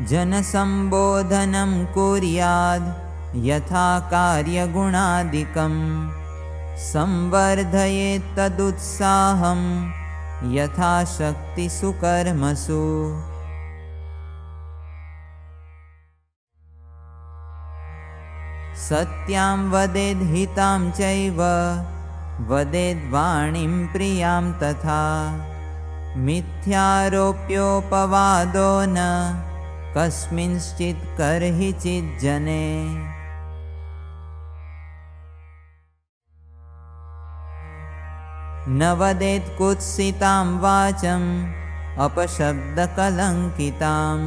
जनसम्बोधनं कुर्याद् यथा कार्यगुणादिकं संवर्धयेत् तदुत्साहं यथाशक्तिषु कर्मसु। सत्यां वदेद् हितां चैव वदेद् वाणीं प्रियां तथा मिथ्यारोप्योपवादो न कस्मिंश्चित् कर्हिचिज्जने। न वदेत् कुत्सितां वाचं अपशब्दकलङ्कितां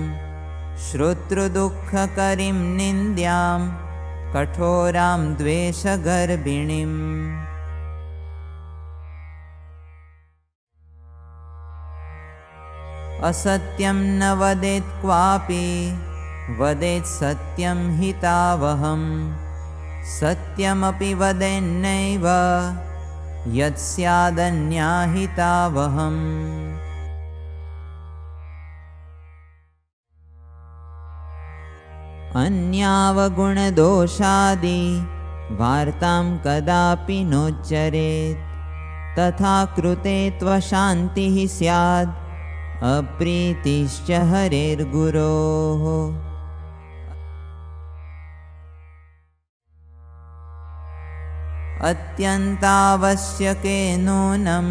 श्रोतृदुःखकरीं निन्द्यां कठोरां द्वेषगर्भिणीम्। असत्यं न वदेत् क्वापि वदेत् सत्यं हितावहं सत्यमपि वदेन्नैव यत् स्यादन्याहितावहम्। अन्यावगुणदोषादि वार्तां कदापि नोच्चरेत् तथा कृते त्वशान्तिः स्यात् अप्रीतिश्च हरेर्गुरोः। अत्यन्तावश्यके नूनं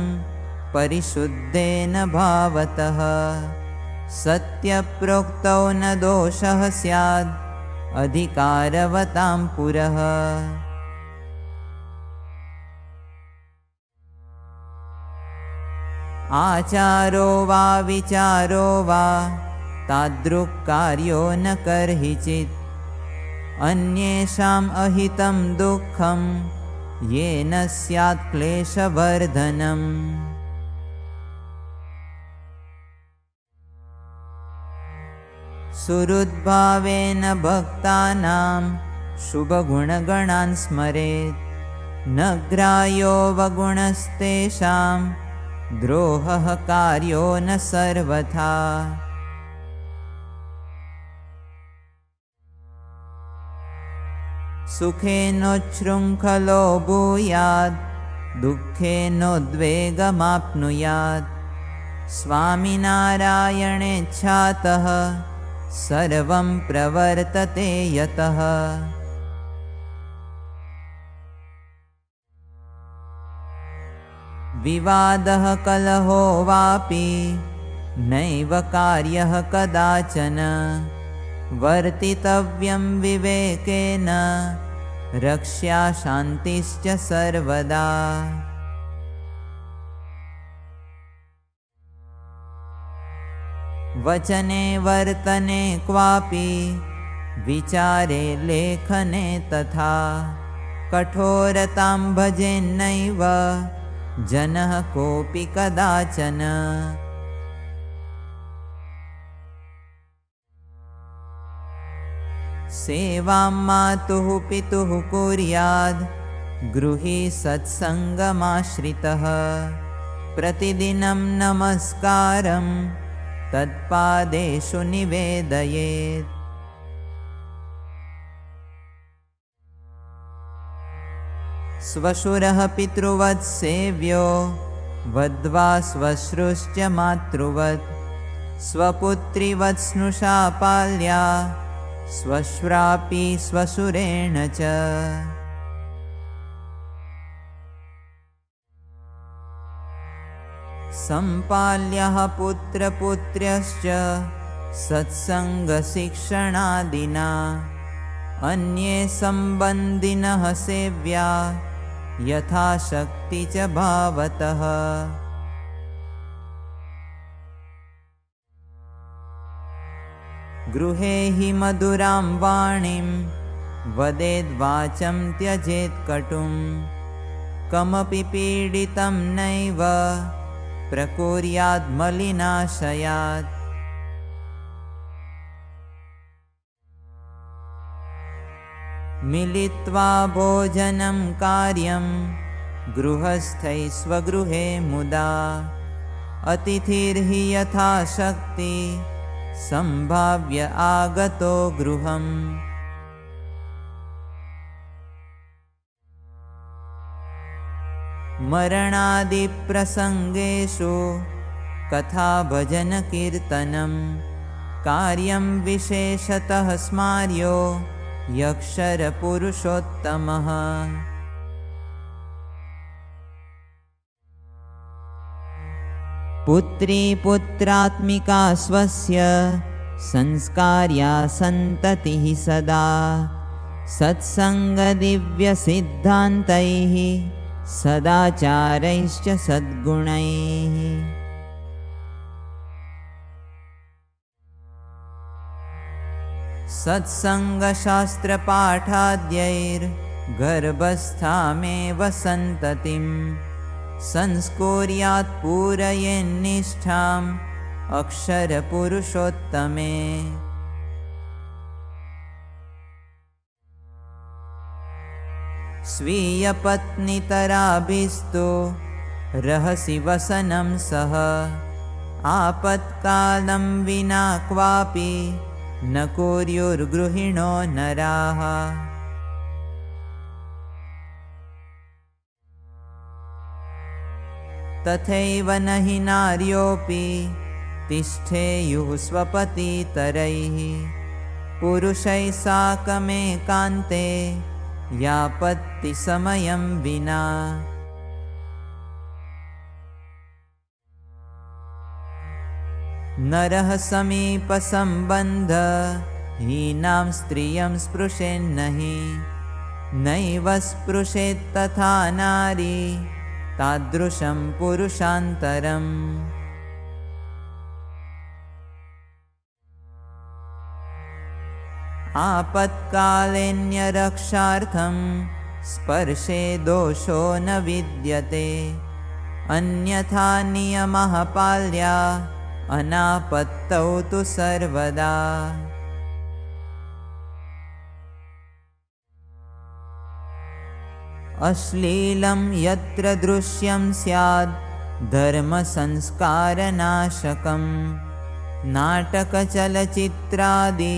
परिशुद्धेन भावतः। सत्यप्रोक्तौ न दोषः स्याद् अधिकारवतां पुरः। आचारो वा विचारो वा तादृक्कार्यो न कर्हिचित्। अन्येषाम् अहितं दुःखं येन स्यात् क्लेशवर्धनम्। सुहृद्भावेन भक्तानां शुभगुणगणान् स्मरेत्। न ग्राह्योऽवगुणस्तेषां द्रोहः कार्यो न सर्वथा। सुखेनोच्छृङ्खलो भूयात् दुःखेनोद्वेगमाप्नुयात्। स्वामिनारायणेच्छातः सर्वं प्रवर्तते यतः। विवादः कलहो वापि नैव कार्यः कदाचन। वर्तितव्यं विवेकेन रक्ष्या शान्तिश्च सर्वदा। वचने वर्तने क्वापि विचारे लेखने तथा। कठोरतां भजेन्नैव जनः कोऽपि कदाचन। सेवां मातुः पितुः कुर्याद् गृही सत्सङ्गमाश्रितः। प्रतिदिनं नमस्कारं तत्पादेषु निवेदयेत्। स्वशुरः पितृवत् सेव्यो वद्वा स्वश्रुश्च मातृवत्। स्वपुत्रीवत् स्नुषा पाल्या स्वश्रापि स्वशुरेण च। सम्पाल्यः पुत्रपुत्र्यश्च सत्सङ्गशिक्षणादिना। अन्ये सम्बन्धिनः सेव्या यथाशक्ति च भावतः। गृहे हि मधुरां वाणीं वदेद्वाचं त्यजेत् कटुं। कमपि पीडितं नैव प्रकुर्याद् मलिनाशयात्। मिलित्वा भोजनं कार्यं गृहस्थैः स्वगृहे मुदा। अतिथिर्हि यथाशक्ति सम्भाव्य आगतो गृहम्। मरणादिप्रसङ्गेषु कथा भजनकीर्तनं। कार्यं विशेषतः स्मार्यो यक्षरपुरुषोत्तमः। पुत्री पुत्रात्मिका स्वस्य संस्कार्या सन्ततिः सदा। सत्सङ्गदिव्यसिद्धान्तैः सदाचारैश्च सद्गुणैः। सत्सङ्गशास्त्रपाठाद्यैर्गर्भस्थामेव सन्ततिं। संस्कुर्यात् पूरयेन्निष्ठाम् अक्षरपुरुषोत्तमे। स्वीयपत्नीतराभिस्तु रहसि वसनं सह। आपत्कालं विना क्वापि न कुर्युर्गृहिणो नराः। तथैव न हि नार्योऽपि तिष्ठेयुः स्वपतितरैः पुरुषैः साकमेकान्ते यापत्तिसमयं विना नरः समीपसम्बन्धहीनां स्त्रियं स्पृशेन्नहि नैव स्पृशेत् तथा नारी तादृशं पुरुषान्तरम् आपत्कालेऽन्यरक्षार्थं स्पर्शे दोषो न विद्यते अन्यथा नियमः पाल्या अनापत्तौ तु सर्वदा अश्लीलं यत्र दृश्यं स्यात् धर्मसंस्कारनाशकं नाटकचलचित्रादि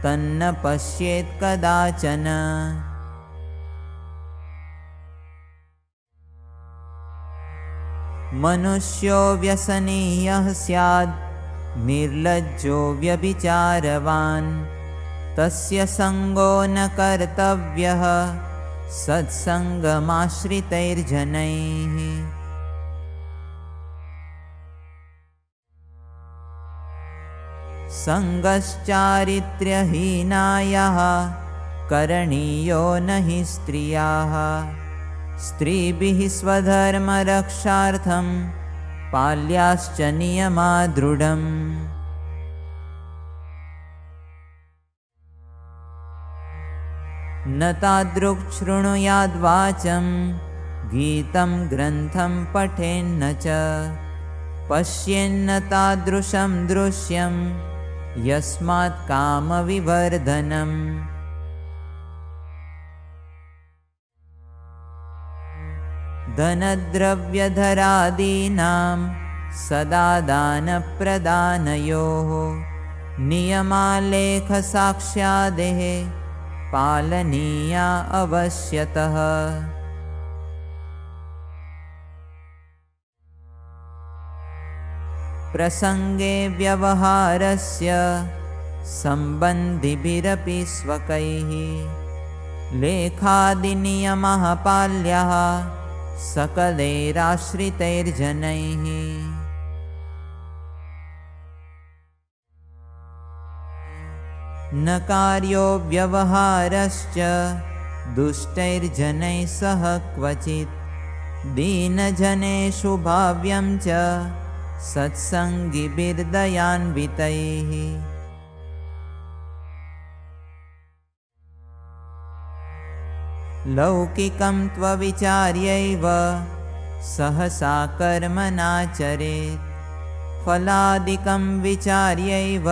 तन्न पश्येत् कदाचन मनुष्यो व्यसनीयः स्यात् निर्लज्जो व्यभिचारवान् तस्य संगो न कर्तव्यः सत्संगमाश्रितैर्जनैः संगश्चारित्र्यहीनायाः करणीयो न हि स्त्रियाः स्त्रीभिः स्वधर्मरक्षार्थं पाल्याश्च नियमा दृढम् न तादृक्शृणुयाद्वाचं गीतं ग्रन्थं पठेन्न च पश्येन्न तादृशं दृश्यं यस्मात् कामविवर्धनम् धनद्रव्यधरादीनां सदा दानप्रदानयोः नियमालेखसाक्ष्यादेः पालनीया अवश्यतः प्रसंगे व्यवहारस्य सम्बन्धिभिरपि स्वकैः लेखादिनियमः पाल्यः सकलैराश्रितैर्जनैः न कार्यो व्यवहारश्च दुष्टैर्जनैः सह क्वचित् दीनजनेषु भाव्यं च सत्सङ्गिभिर्दयान्वितैः लौकिकं त्वविचार्यैव सहसा कर्म नाचरेत् फलादिकं विचार्यैव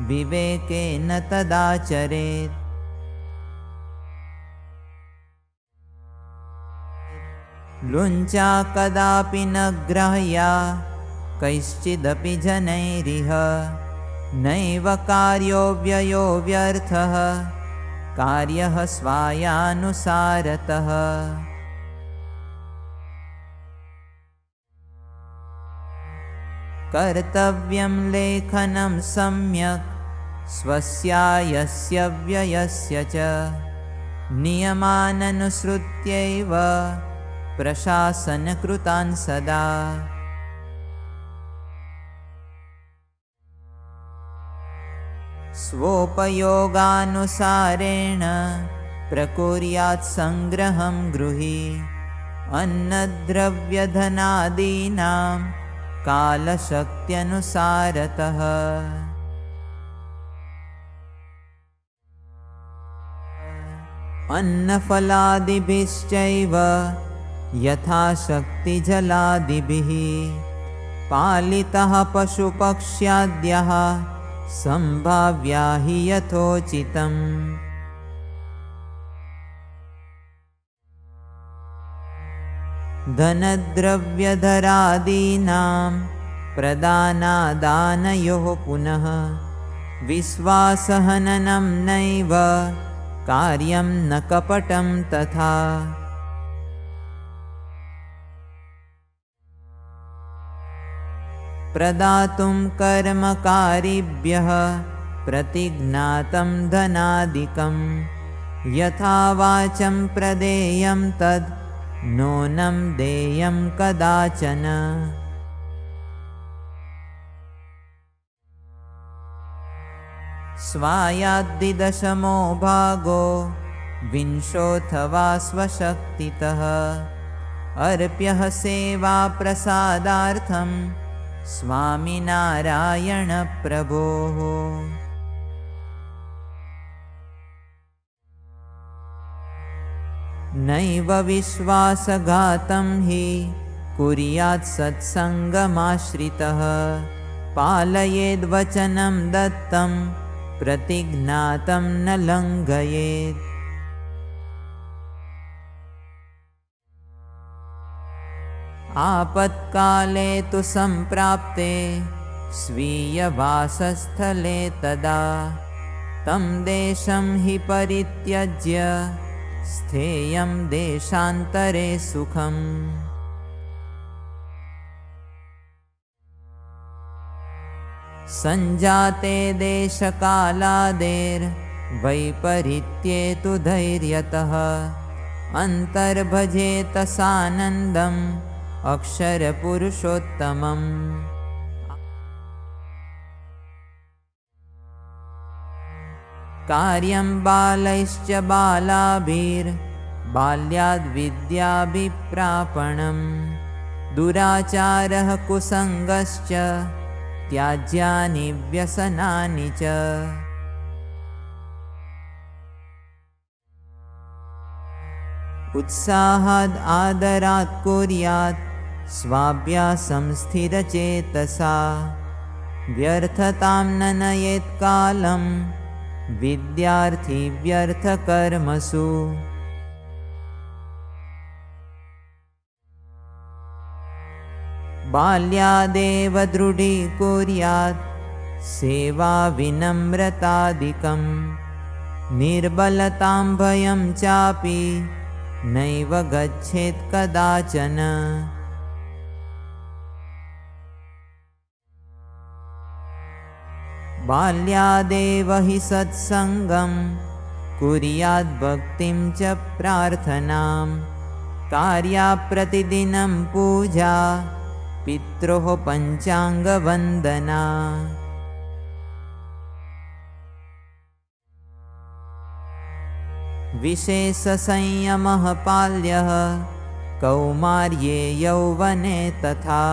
विवेकेन तदाचरेत् लुञ्चा कदापि न ग्राह्या कैश्चिदपि जनैरिह नैव कार्यो व्ययो व्यर्थः कार्यः स्वायानुसारतः कर्तव्यं लेखनं सम्यक् स्वस्यायस्य व्ययस्य च नियमाननुसृत्यैव प्रशासनकृतान् सदा स्वोपयोगानुसारेण प्रकुर्यात् संग्रहं गृही अन्नद्रव्यधनादीनां कालशक्त्यनुसारतः अन्नफलादिभिश्चैव यथाशक्तिजलादिभिः पालितः पशुपक्ष्याद्यः सम्भाव्या हि यथोचितम् धनद्रव्यधरादीनां प्रदानादानयोः पुनः विश्वासहननं नैव कार्यं न कपटं तथा प्रदातुं कर्मकारिभ्यः प्रतिज्ञातं धनादिकं यथा वाचं प्रदेयं तद् नूनं देयं कदाचन। स्वायाद्दिदशमो भागो विंशोऽथवा स्वशक्तितः अर्प्यः सेवाप्रसादार्थं स्वामिनारायणप्रभोः। नैव विश्वासघातं हि कुर्यात् सत्सङ्गमाश्रितः पालयेद्वचनं दत्तं प्रतिज्ञातं न लङ्घयेत्। आपत्काले तु सम्प्राप्ते स्वीयवासस्थले तदा तं देशं हि परित्यज्य स्थेयं देशान्तरे सुखम्। सञ्जाते देशकालादेर्वैपरीत्ये तु धैर्यतः अन्तर्भजेत सानन्दम् अक्षरपुरुषोत्तमम्। कार्यं बालैश्च बालाभिर्बाल्याद्विद्याभिप्रापणम् दुराचारः कुसङ्गश्च त्याज्यानि व्यसनानि च। उत्साहाद् आदरात् कुर्यात् स्वाभ्यासं स्थिरचेतसा व्यर्थतां न नयेत् कालं विद्यार्थी व्यर्थकर्मसु। बाल्यादेव दृढीकुर्यात् सेवा विनम्रतादिकं निर्बलतां भयं चापि नैव गच्छेत् कदाचन। बाल्यादेव हि सत्सङ्गं कुर्याद् भक्तिं च प्रार्थनां कार्याप्रतिदिनं पूजा पित्रोः पञ्चाङ्गवन्दना। विशेषसंयमः पाल्यः कौमार्ये यौवने तथा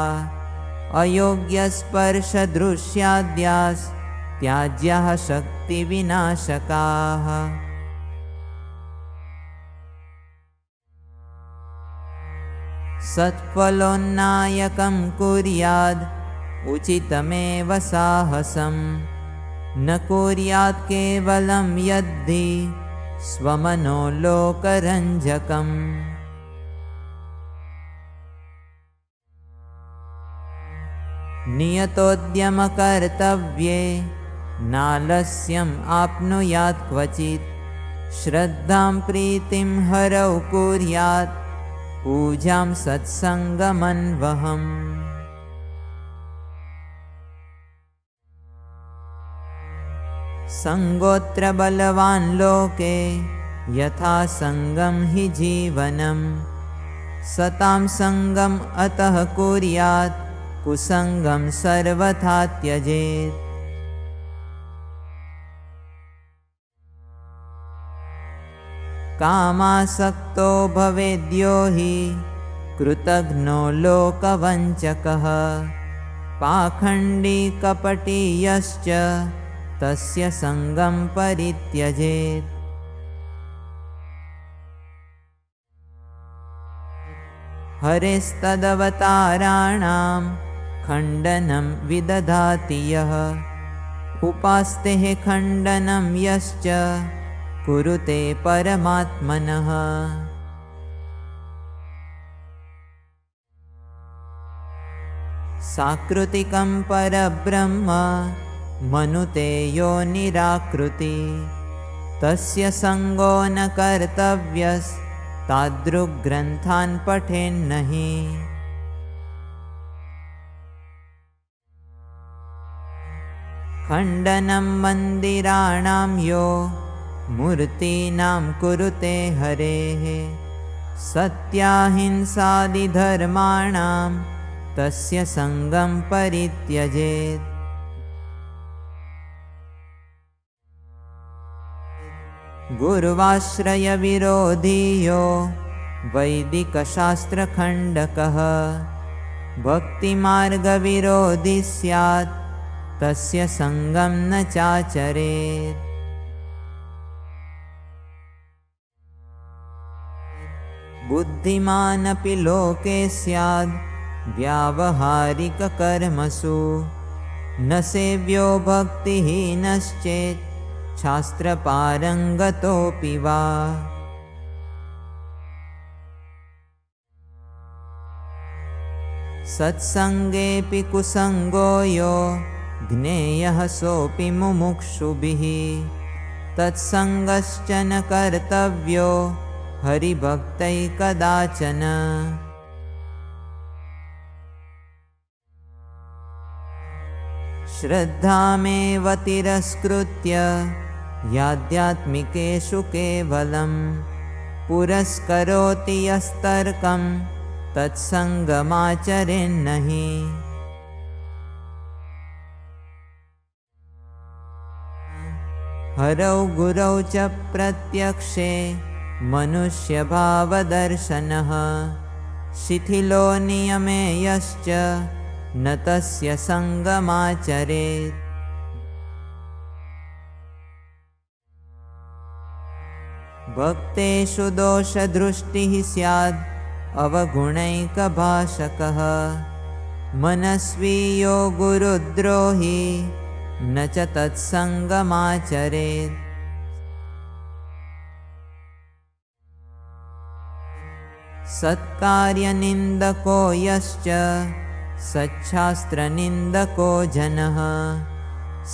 अयोग्यस्पर्शदृश्याद्यास्त्याज्याः शक्तिविनाशकाः। सत्फलोन्नायकं कुर्याद् उचितमेव साहसं न कुर्यात् केवलं यद्धि स्वमनोलोकरञ्जकम्। नियतोद्यमकर्तव्ये नालस्यम् आप्नुयात् क्वचित् श्रद्धां प्रीतिं हरौ कुर्यात् पूजां सत्सङ्गमन्वहम्। सङ्गोऽत्र बलवान् लोके यथा सङ्गं हि जीवनं सतां सङ्गम् अतः कुर्यात् कुसङ्गं सर्वथा त्यजेत्। कामासक्तो भवेद्यो हि कृतघ्नो लोकवञ्चकः पाखण्डी कपटी यश्च तस्य सङ्गं परित्यजेत्। हरेस्तदवताराणां खण्डनं विदधाति यः उपास्तेः खण्डनं यश्च कुरुते परमात्मनः। साकृतिकं परब्रह्म मनुते यो निराकृति तस्य सङ्गो न कर्तव्यस्तादृग्ग्रन्थान् पठेन्नहि। खण्डनं मन्दिराणां यो मूर्तीनां कुरुते हरेः सत्याहिंसादिधर्माणां तस्य सङ्गं परित्यजेत्। गुरुवाश्रयविरोधी यो वैदिकशास्त्रखण्डकः भक्तिमार्गविरोधी स्यात् तस्य सङ्गं न चाचरेत्। बुद्धिमानपि लोके स्याद् व्यावहारिककर्मसु न सेव्यो भक्तिहीनश्चेत् शास्त्रपारङ्गतोऽपि वा। सत्सङ्गेऽपि कुसङ्गो यो ज्ञेयः सोऽपि मुमुक्षुभिः तत्सङ्गश्च न कर्तव्यो हरिभक्तैः कदाचन। श्रद्धामेव तिरस्कृत्य याध्यात्मिकेषु केवलं पुरस्करोति यस्तर्कं तत्सङ्गमाचरेन्नहि। हरौ गुरौ च प्रत्यक्षे मनुष्यभावदर्शनः शिथिलो नियमे यश्च न तस्य सङ्गमाचरेत्। भक्तेषु दोषदृष्टिः स्याद् अवगुणैकभाषकः मनस्वी यो गुरुद्रोही न च तत्सङ्गमाचरेत्। सत्कार्यनिन्दको यश्च सच्छास्त्रनिन्दको जनः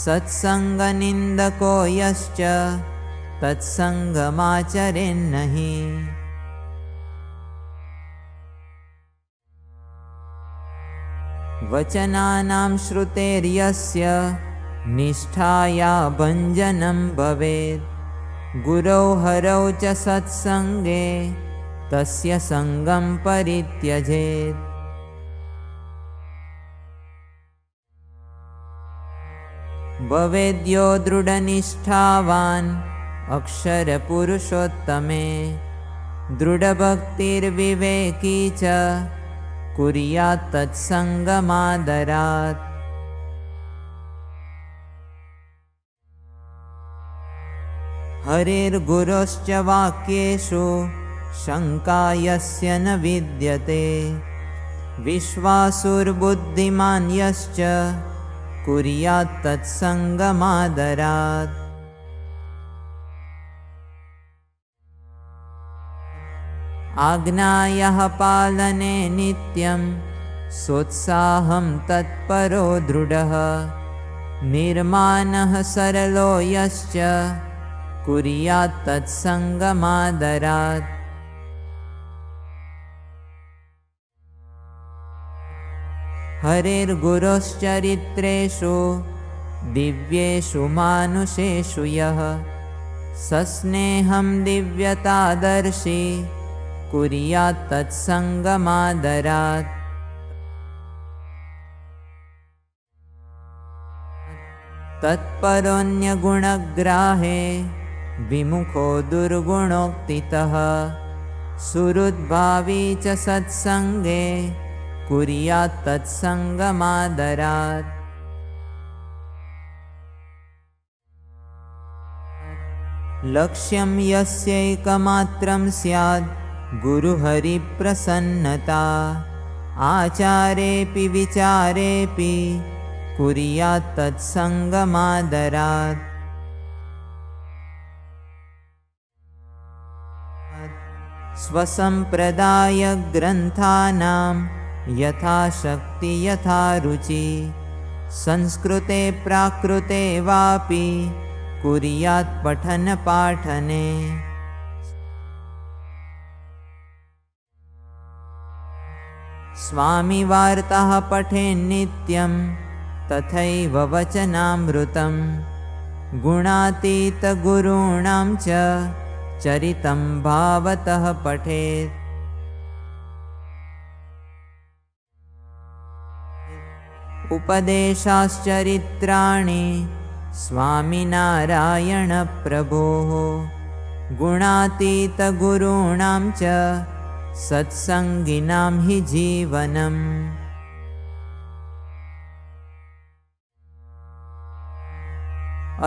सत्सङ्गनिन्दको यश्च तत्सङ्गमाचरेन्नहि। वचनानां श्रुतेर्यस्य निष्ठाया भञ्जनं भवेत् गुरौ हरौ च सत्सङ्गे तस्य सङ्गं परित्यजेत्। भवेद्यो दृढनिष्ठावान् अक्षरपुरुषोत्तमे दृढभक्तिर्विवेकी च कुर्यात् तत्सङ्गमादरात्। हरेर्गुरोश्च वाक्येषु शङ्का यस्य न विद्यते विश्वासुर्बुद्धिमान् यश्च कुर्यात् तत्सङ्गमादरात्। आज्ञायाः पालने नित्यं सोत्साहं तत्परो दृढः निर्मानः सरलो यश्च कुर्यात् तत्सङ्गमादरात्। हरेर्गुरोश्चरित्रेषु दिव्येषु मानुषेषु यः सस्नेहं दिव्यतादर्शी कुर्यात् तत्सङ्गमादरात्। तत्परोऽन्यगुणग्राहे विमुखो दुर्गुणोक्तितः सुहृद्भावी च सत्सङ्गे कुर्यात् तत्सङ्गमादरात्। लक्ष्यं यस्यैकमात्रं स्याद् गुरुहरिप्रसन्नता आचारेऽपि विचारेऽपि कुर्यात् तत्सङ्गमादरात्। स्वसम्प्रदायग्रन्थानां यथाशक्ति यथा रुचि संस्कृते प्राकृते वापि कुर्यात् पठनपाठने। स्वामिवार्ताः पठेन्नित्यं तथैव वचनामृतं गुणातीतगुरूणां च चरितं भावतः पठेत्। उपदेशाश्चरित्राणि स्वामिनारायणप्रभोः गुणातीतगुरूणां च सत्सङ्गिनां हि जीवनम्।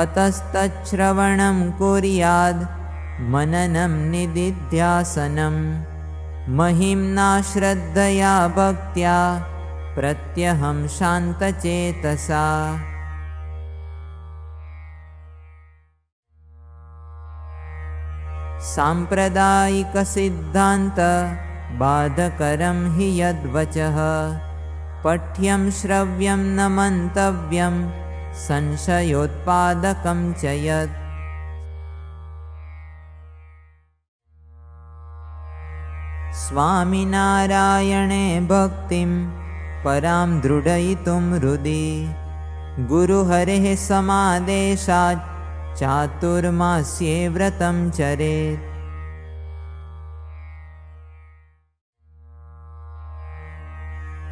अतस्तच्छ्रवणं कुर्याद् मननं निदिध्यासनं महिम्ना श्रद्धया भक्त्या प्रत्यहं शान्तचेतसा। साम्प्रदायिकसिद्धान्त बाधकरं हि यद्वचः पठ्यं श्रव्यं न मन्तव्यं संशयोत्पादकं च यत्। स्वामिनारायणे भक्तिं परां दृढयितुं हृदि गुरुहरेः समादेशात् चातुर्मास्ये व्रतं चरेत्।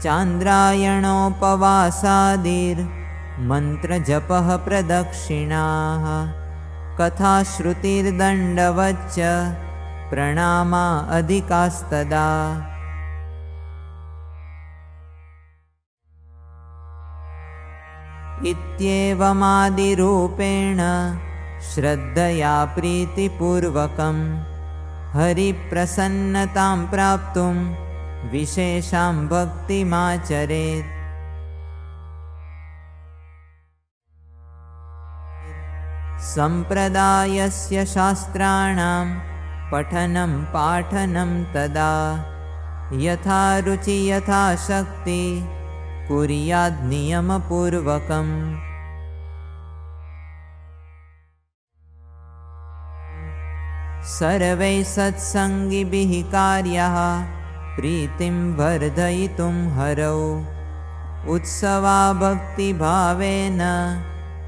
चान्द्रायणोपवासादिर्मन्त्रजपः प्रदक्षिणाः कथाश्रुतिर्दण्डवच्च प्रणामा अधिकास्तदा। इत्येवमादिरूपेण श्रद्धया प्रीतिपूर्वकं हरिप्रसन्नतां प्राप्तुं विशेषां भक्तिमाचरेत्। सम्प्रदायस्य शास्त्राणां पठनं पाठनं तदा यथा रुचि यथा शक्ति कुर्याद् नियमपूर्वकम्। सर्वैः सत्सङ्गिभिः कार्यः प्रीतिं वर्धयितुं हरौ उत्सवा भक्तिभावेन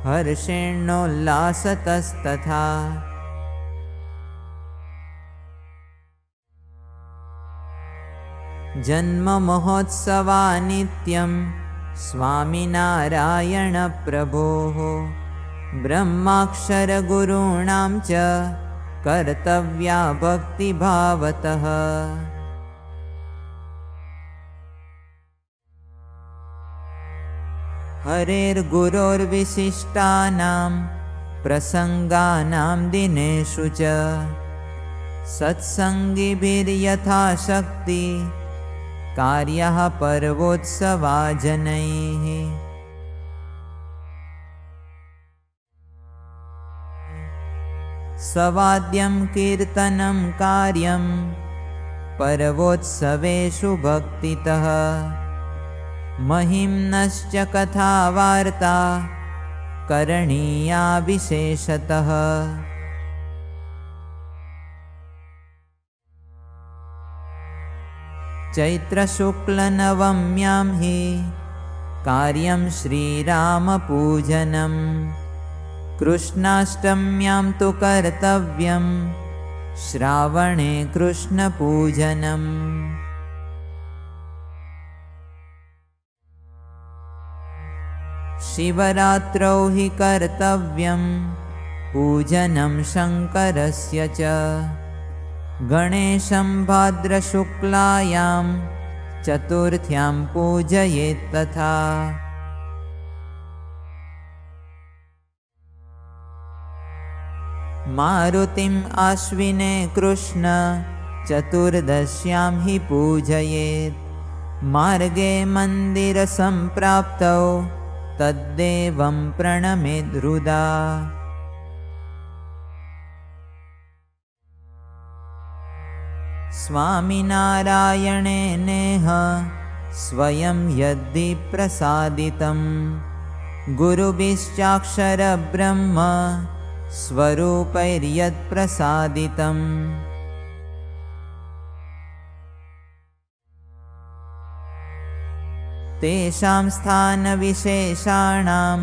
हर्षेणोल्लासतस्तथा। जन्ममहोत्सवानित्यं स्वामिनारायणप्रभोः ब्रह्माक्षरगुरूणां च कर्तव्या भक्तिभावतः। हरेर्गुरोर्विशिष्टानां प्रसङ्गानां दिनेषु च सत्सङ्गिभिर्यथाशक्ति कार्यः पर्वोत्सवा जनैः। सवाद्यं कीर्तनं कार्यं पर्वोत्सवेषु भक्तितः महिम्नश्च कथावार्ता करणीया विशेषतः। चैत्रशुक्लनवम्यां हि कार्यं श्रीरामपूजनं कृष्णाष्टम्यां तु कर्तव्यं श्रावणे कृष्णपूजनम्। शिवरात्रौ हि कर्तव्यं पूजनं शङ्करस्य च गणेशं भाद्रशुक्लायां चतुर्थ्यां पूजयेत् तथा। मारुतिम् आश्विने कृष्ण चतुर्दश्यां हि पूजयेत् मार्गे मन्दिरसम्प्राप्तौ तद्देवं प्रणमेद् हृदा। स्वामिनारायणे नेह स्वयं यद्धि प्रसादितं गुरुभिश्चाक्षरब्रह्म स्वरूपैर्यत्प्रसादितम्। तेषां स्थानविशेषाणां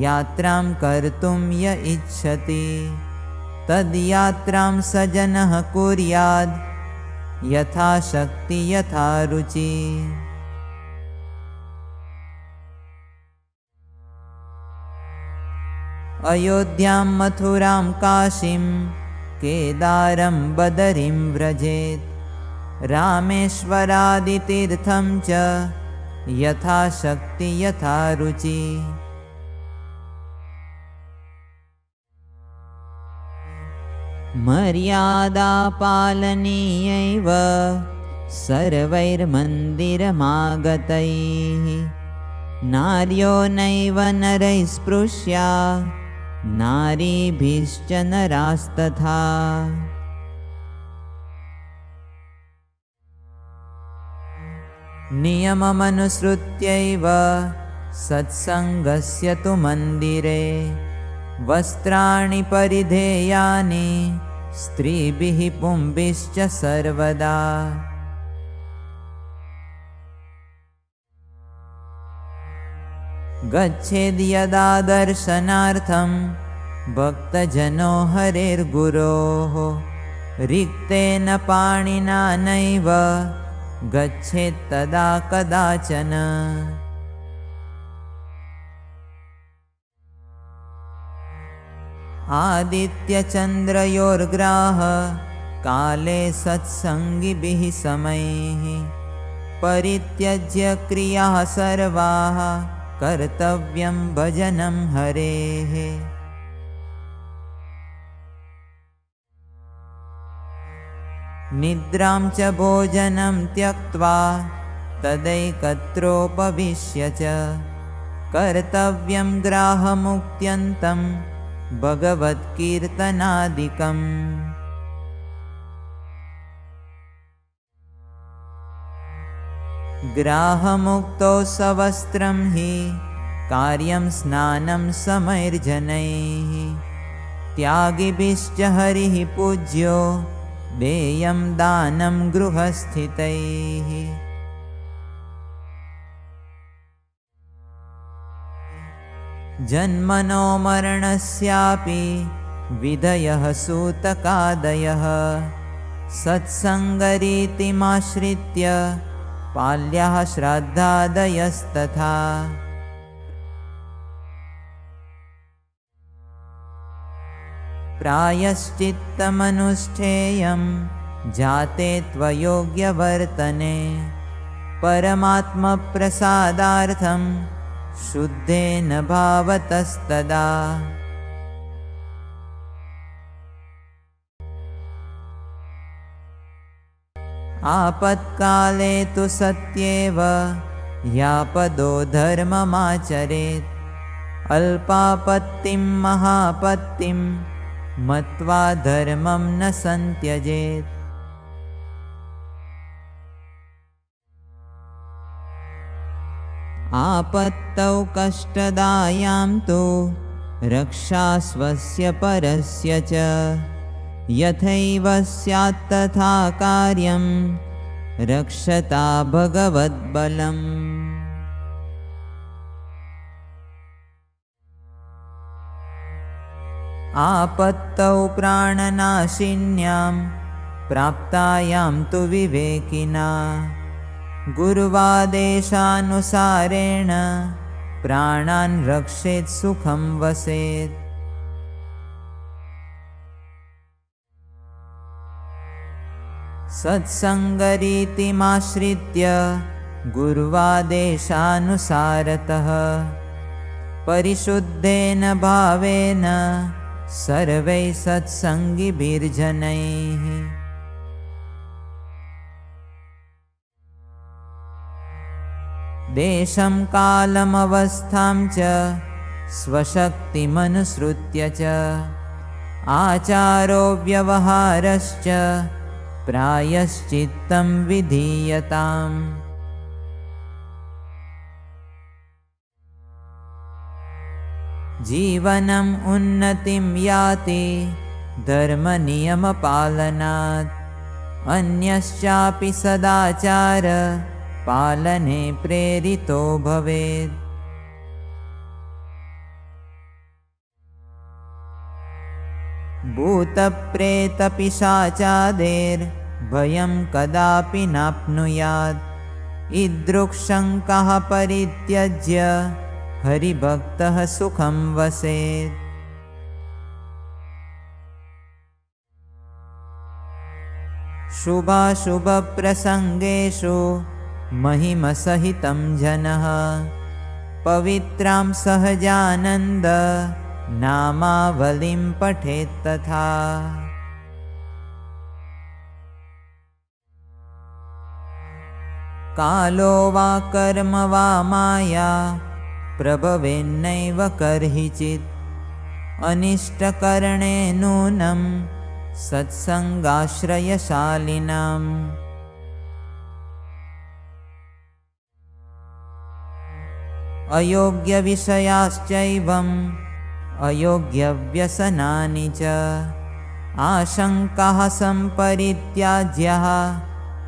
यात्रां कर्तुं य इच्छति तद्यात्रां स जनः कुर्याद् यथाशक्ति यथा रुचि। अयोध्यां मथुरां काशीं केदारं बदरीं व्रजेत् रामेश्वरादितीर्थं च यथाशक्ति यथा रुचि। मर्यादापालनीयैव सर्वैर्मन्दिरमागतैः नार्यो नैव नरैः स्पृश्या नारीभिश्च नरास्तथा। नियममनुसृत्यैव सत्सङ्गस्य तु मन्दिरे वस्त्राणि परिधेयानि स्त्रीभिः पुंभिश्च सर्वदा। गच्छेद् यदा दर्शनार्थं भक्तजनो हरेर्गुरोः रिक्तेन पाणिना नैव गच्छेत् तदा कदाचन। आदित्यचन्द्रयोर्ग्राह काले सत्सङ्गिभिः समैः परित्यज्य क्रियाः सर्वाः कर्तव्यं भजनं हरेः। निद्रां च भोजनं त्यक्त्वा तदैकत्रोपविश्य च कर्तव्यं ग्राहमुक्त्यन्तं भगवत्कीर्तनादिकम्। ग्राहमुक्तो सवस्त्रं हि कार्यं स्नानं समैर्जनैः त्यागिभिश्च हरिः पूज्यो देयं दानं गृहस्थितैः। जन्मनो मरणस्यापि विधयः सूतकादयः सत्सङ्गरीतिमाश्रित्य पाल्याः श्राद्धादयस्तथा। प्रायश्चित्तमनुष्ठेयं जाते त्वयोग्यवर्तने परमात्मप्रसादार्थं शुद्धेन भावतस्तदा। आपत्काले तु सत्येव यापदो धर्ममाचरेत् अल्पापत्तिं महापत्तिं मत्वा धर्मं न सन्त्यजेत्। आपत्तौ कष्टदायां तु रक्षा स्वस्य परस्य च यथैव स्यात् तथा कार्यं रक्षता भगवद्बलम्। आपत्तौ प्राणनाशिन्यां प्राप्तायां तु विवेकिना गुरुवादेशानुसारेण प्राणान् रक्षेत् सुखं वसेत्। सत्सङ्गरीतिमाश्रित्य गुरुवादेशानुसारतः परिशुद्धेन भावेन सर्वैः सत्सङ्गिभिर्जनैः। देशं कालमवस्थां च स्वशक्तिमनुसृत्य च आचारो व्यवहारश्च प्रायश्चित्तं विधीयताम्। जीवनम् उन्नतिं याति धर्मनियमपालनात् अन्यश्चापि सदाचार पालने प्रेरितो भवेत्। भूतप्रेतपिशाचादेर्भयं कदापि नाप्नुयात्। ईदृक्शङ्काः परित्यज्य हरिभक्तः सुखं वसेत्। शुभाशुभप्रसङ्गेषु महिमसहितं जनः पवित्रां सहजानन्द नामावलिं पठेत् तथा। कालो वा कर्म वा माया प्रभवेन्नैव कर्हिचित्। अनिष्टकरणे नूनं सत्सङ्गाश्रयशालिनाम्। अयोग्यविषयाश्चैवम् अयोग्यव्यसनानि च आशङ्काः सम्परित्याज्याः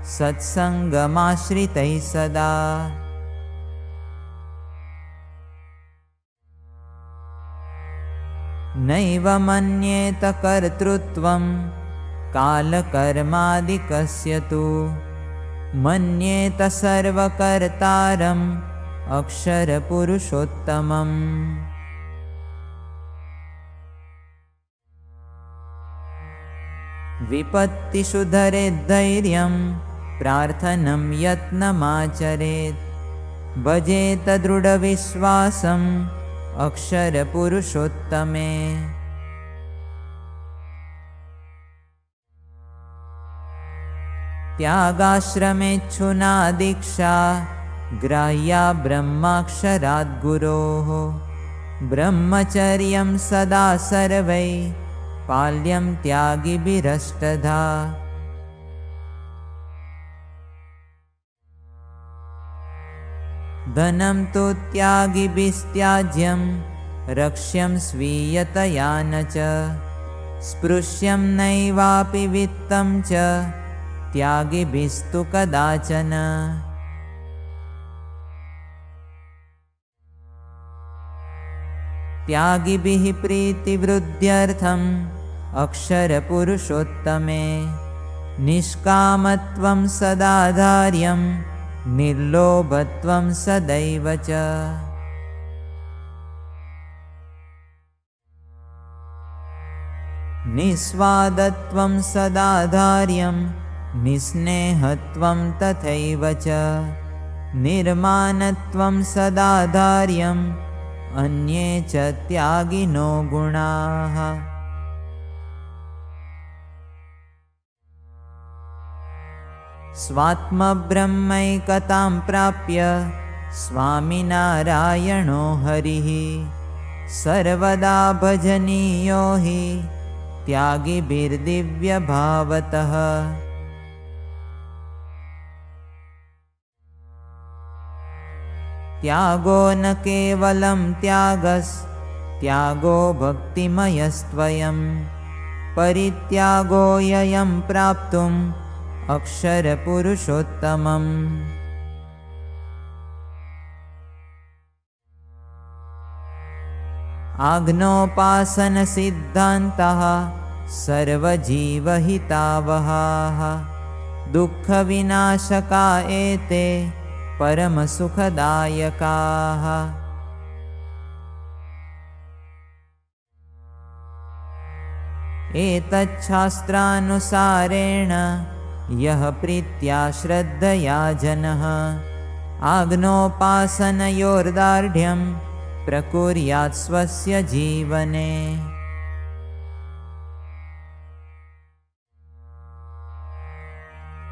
सत्सङ्गमाश्रितैः सदा। नैव मन्येत कर्तृत्वं कालकर्मादिकस्य तु मन्येत सर्वकर्तारम् अक्षरपुरुषोत्तमम्। विपत्तिषु धरेद्धैर्यं प्रार्थनं यत्नमाचरेत्। भजेत दृढविश्वासम् अक्षरपुरुषोत्तमे। त्यागाश्रमेच्छुना दीक्षा ग्राह्या ब्रह्माक्षरात् गुरोः। ब्रह्मचर्यं सदा सर्वैः पाल्यं त्यागिभिरष्टधा। धनं तु त्यागिभिस्त्याज्यं रक्ष्यं स्वीयतया न च। स्पृश्यं नैवापि वित्तं च त्यागिभिस्तु कदाचन। त्यागिभिः प्रीतिवृद्ध्यर्थम् अक्षरपुरुषोत्तमे। निष्कामत्वं सदाधार्यं निर्लोभत्वं सदैव च। निस्वादत्वं सदाधार्यं निस्नेहत्वं तथैव च। निर्मानत्वं सदाधार्यं अन्ये च त्यागिनो गुणाः। स्वात्मब्रह्मैकतां प्राप्य स्वामिनारायणो हरिः। सर्वदा भजनीयो हि त्यागिभिर्दिव्यभावतः। त्यागो न केवलं त्यागो भक्तिमयस्त्वयं। परित्यागो ययं प्राप्तुम् अक्षरपुरुषोत्तमम्। आग्नोपासनसिद्धान्तः सर्वजीवहितावहाः। दुःखविनाशका एते परमसुखदायकाः। एतच्छास्त्रानुसारेण यः प्रीत्या श्रद्धया जनः आग्नोपासनयोर्दार्ढ्यं प्रकुर्यात् स्वस्य जीवने।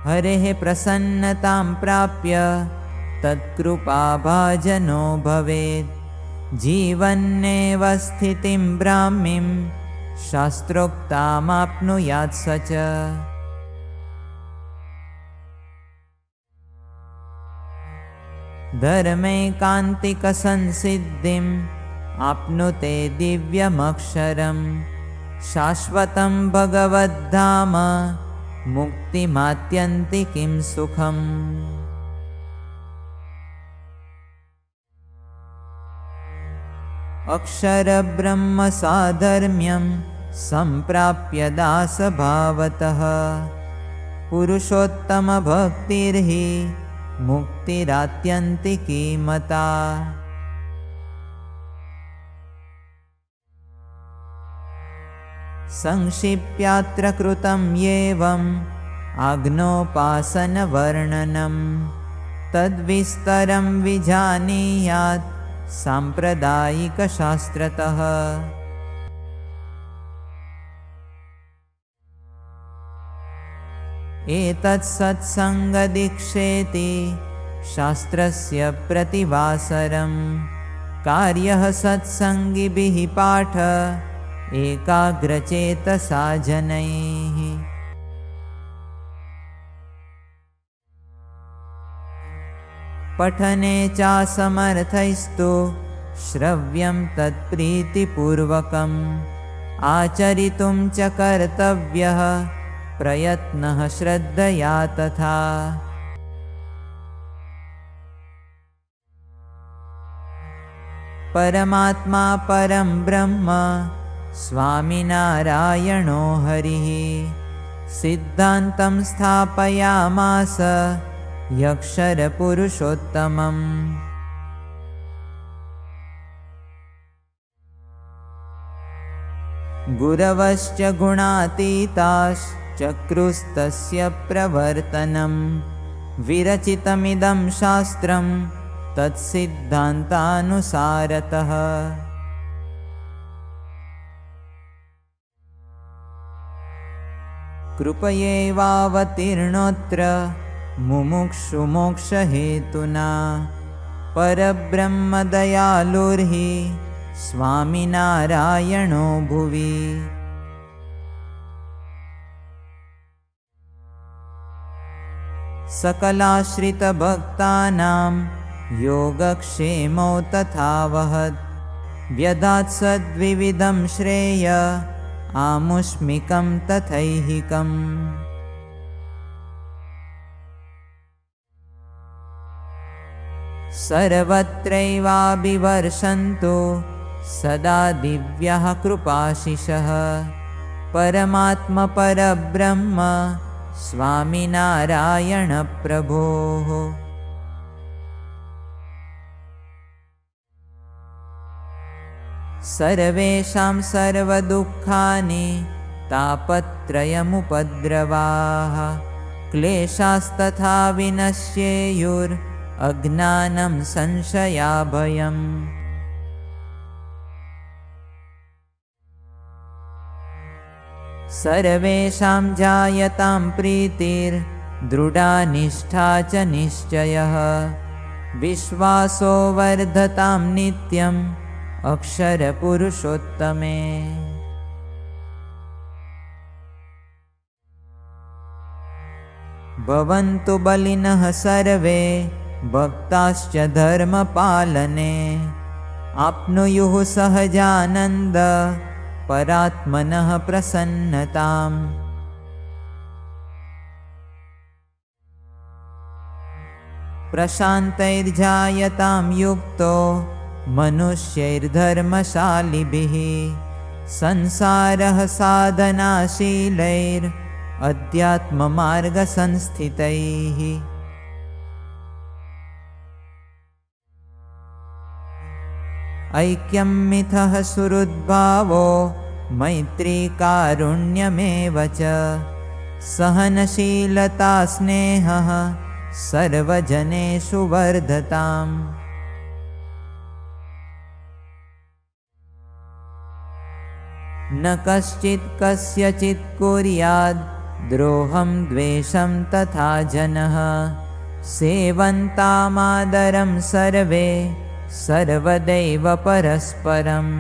हरेः प्रसन्नतां प्राप्य तत्कृपाभाजनो भवेत्। जीवन्नेव स्थितिं ब्राह्मीं शास्त्रोक्तामाप्नुयात् स च। धर्मैकान्तिकसंसिद्धिम् आप्नुते दिव्यमक्षरम्। शाश्वतं भगवद्धाम मुक्तिमात्यन्तिकीं सुखम्। अक्षरब्रह्मसाधर्म्यं सम्प्राप्य दासभावतः पुरुषोत्तमभक्तिर्हि मुक्तिरात्यन्तिकी मता। संक्षिप्यात्र कृतं एवम् आग्नोपासनवर्णनं तद्विस्तरं विजानीयात् साम्प्रदायिकशास्त्रतः। एतत् सत्सङ्गदीक्षेति शास्त्रस्य प्रतिवासरं कार्यः सत्सङ्गिभिः पाठ एकाग्रचेतसा जनैः। पठने चासमर्थैस्तु श्रव्यं तत्प्रीतिपूर्वकम् आचरितुं च कर्तव्यः प्रयत्नः श्रद्धया तथा। परमात्मा परं ब्रह्म स्वामिनारायणो हरिः सिद्धान्तं स्थापयामास यक्षरपुरुषोत्तमम्। गुरवश्च गुणातीताश्चक्रुस्तस्य प्रवर्तनं विरचितमिदं शास्त्रं तत्सिद्धान्तानुसारतः। कृपयैवावतीर्णोऽत्र मुमुक्षुमोक्षहेतुना परब्रह्मदयालुर्हि स्वामिनारायणो भुवि। सकलाश्रितभक्तानां योगक्षेमौ तथावहत् व्यधात् सद्विविधं श्रेय आमुष्मिकं तथैहिकम्। सर्वत्रैवाभिवर्षन्तु सदा दिव्यः कृपाशिषः परमात्मपरब्रह्म स्वामिनारायणप्रभोः। सर्वेषां सर्वदुःखानि तापत्रयमुपद्रवाः क्लेशास्तथा विनश्येयुरज्ञानं संशयाभयम्। सर्वेषां जायतां प्रीतिर्दृढा निष्ठा च निश्चयः विश्वासो वर्धतां नित्यम् अक्षरपुरुषोत्तमे। भवन्तु बलिनः सर्वे भक्ताश्च धर्मपालने आप्नुयुः सहजानन्द परात्मनः प्रसन्नताम्। प्रशान्तैर्जायतां युक्तो मनुष्यैर्धर्मशालिभिः संसारः साधनाशीलैरध्यात्ममार्गसंस्थितैः। ऐक्यं मिथः सुहृद्भावो मैत्री कारुण्यमेव च सहनशीलता स्नेहः सर्वजनेषु वर्धताम्। न कश्चित् कस्यचित् कुर्याद् द्रोहं द्वेषं तथा जनः सेवन्तामादरं सर्वे सर्वदैव परस्परम्।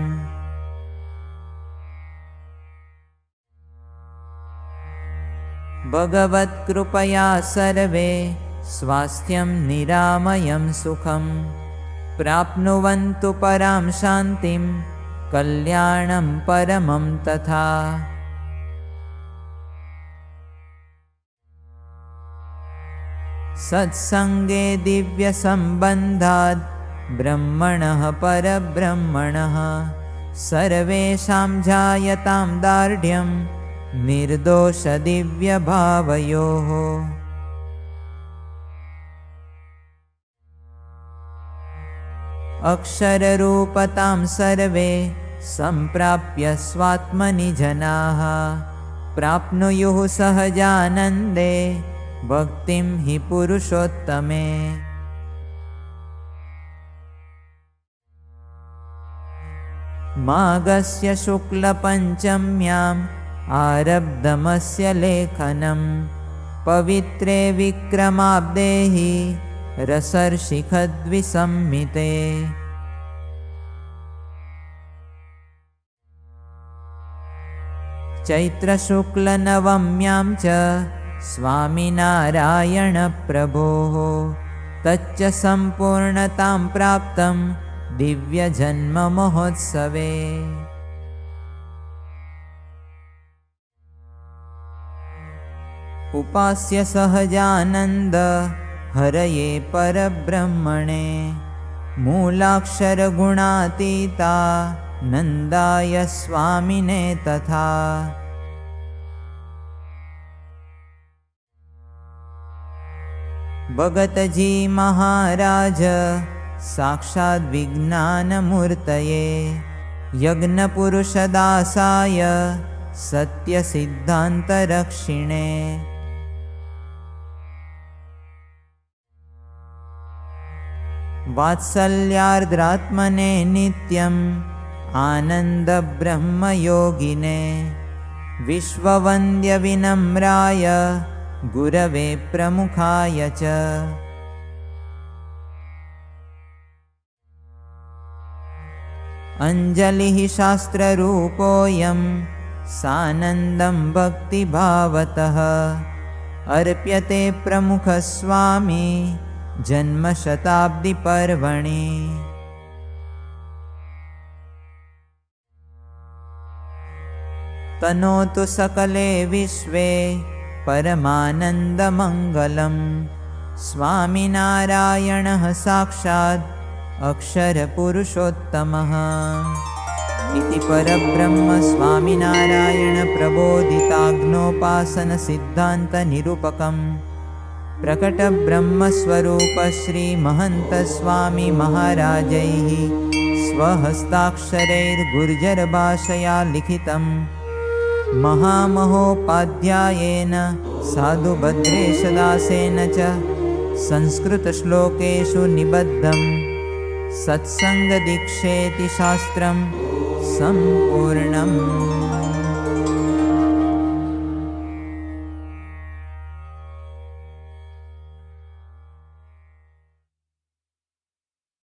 भगवत्कृपया सर्वे स्वास्थ्यं निरामयं सुखं प्राप्नुवन्तु परां शान्तिं कल्याणं परमं तथा। सत्सङ्गे दिव्यसम्बन्धात् ब्रह्मणः परब्रह्मणः सर्वेषां जायतां दार्ढ्यं निर्दोषदिव्यभावयोः। अक्षररूपतां सर्वे सम्प्राप्य स्वात्मनि जनाः प्राप्नुयुः सहजानन्दे भक्तिं हि पुरुषोत्तमे। माघस्य शुक्लपञ्चम्याम् आरब्धमस्य लेखनं पवित्रे विक्रमाब्देहि रसर्षिखद्विसंहिते। चैत्रशुक्लनवम्यां च स्वामिनारायणप्रभोः तच्च सम्पूर्णतां प्राप्तं दिव्यजन्ममहोत्सवे। उपास्य सहजानन्द हरये परब्रह्मणे मूलाक्षरगुणातीता नन्दाय स्वामिने तथा। भगतजी महाराज साक्षात् विज्ञानमूर्तये यज्ञपुरुषदासाय सत्यसिद्धान्तरक्षिणे। वात्सल्यार्द्रात्मने नित्यम् आनन्दब्रह्मयोगिने विश्ववन्द्यविनम्राय गुरवे प्रमुखाय च। अञ्जलिः शास्त्ररूपोऽयं सानन्दं भक्तिभावतः अर्प्यते प्रमुखस्वामी जन्मशताब्दिपर्वणि। तनोतु सकले विश्वे परमानन्दमङ्गलं स्वामिनारायणः साक्षात् अक्षरपुरुषोत्तमः। इति परब्रह्म स्वामिनारायण प्रबोधिताग्नोपासनसिद्धान्तनिरूपकं प्रकटब्रह्मस्वरूप श्रीमहन्तस्वामी महाराजैः स्वहस्ताक्षरैर्गुर्जरभाषया लिखितं महामहोपाध्यायेन साधुभद्रेशदासेन च संस्कृतश्लोकेषु निबद्धं सत्सङ्गदीक्षेति शास्त्रं सम्पूर्णम्।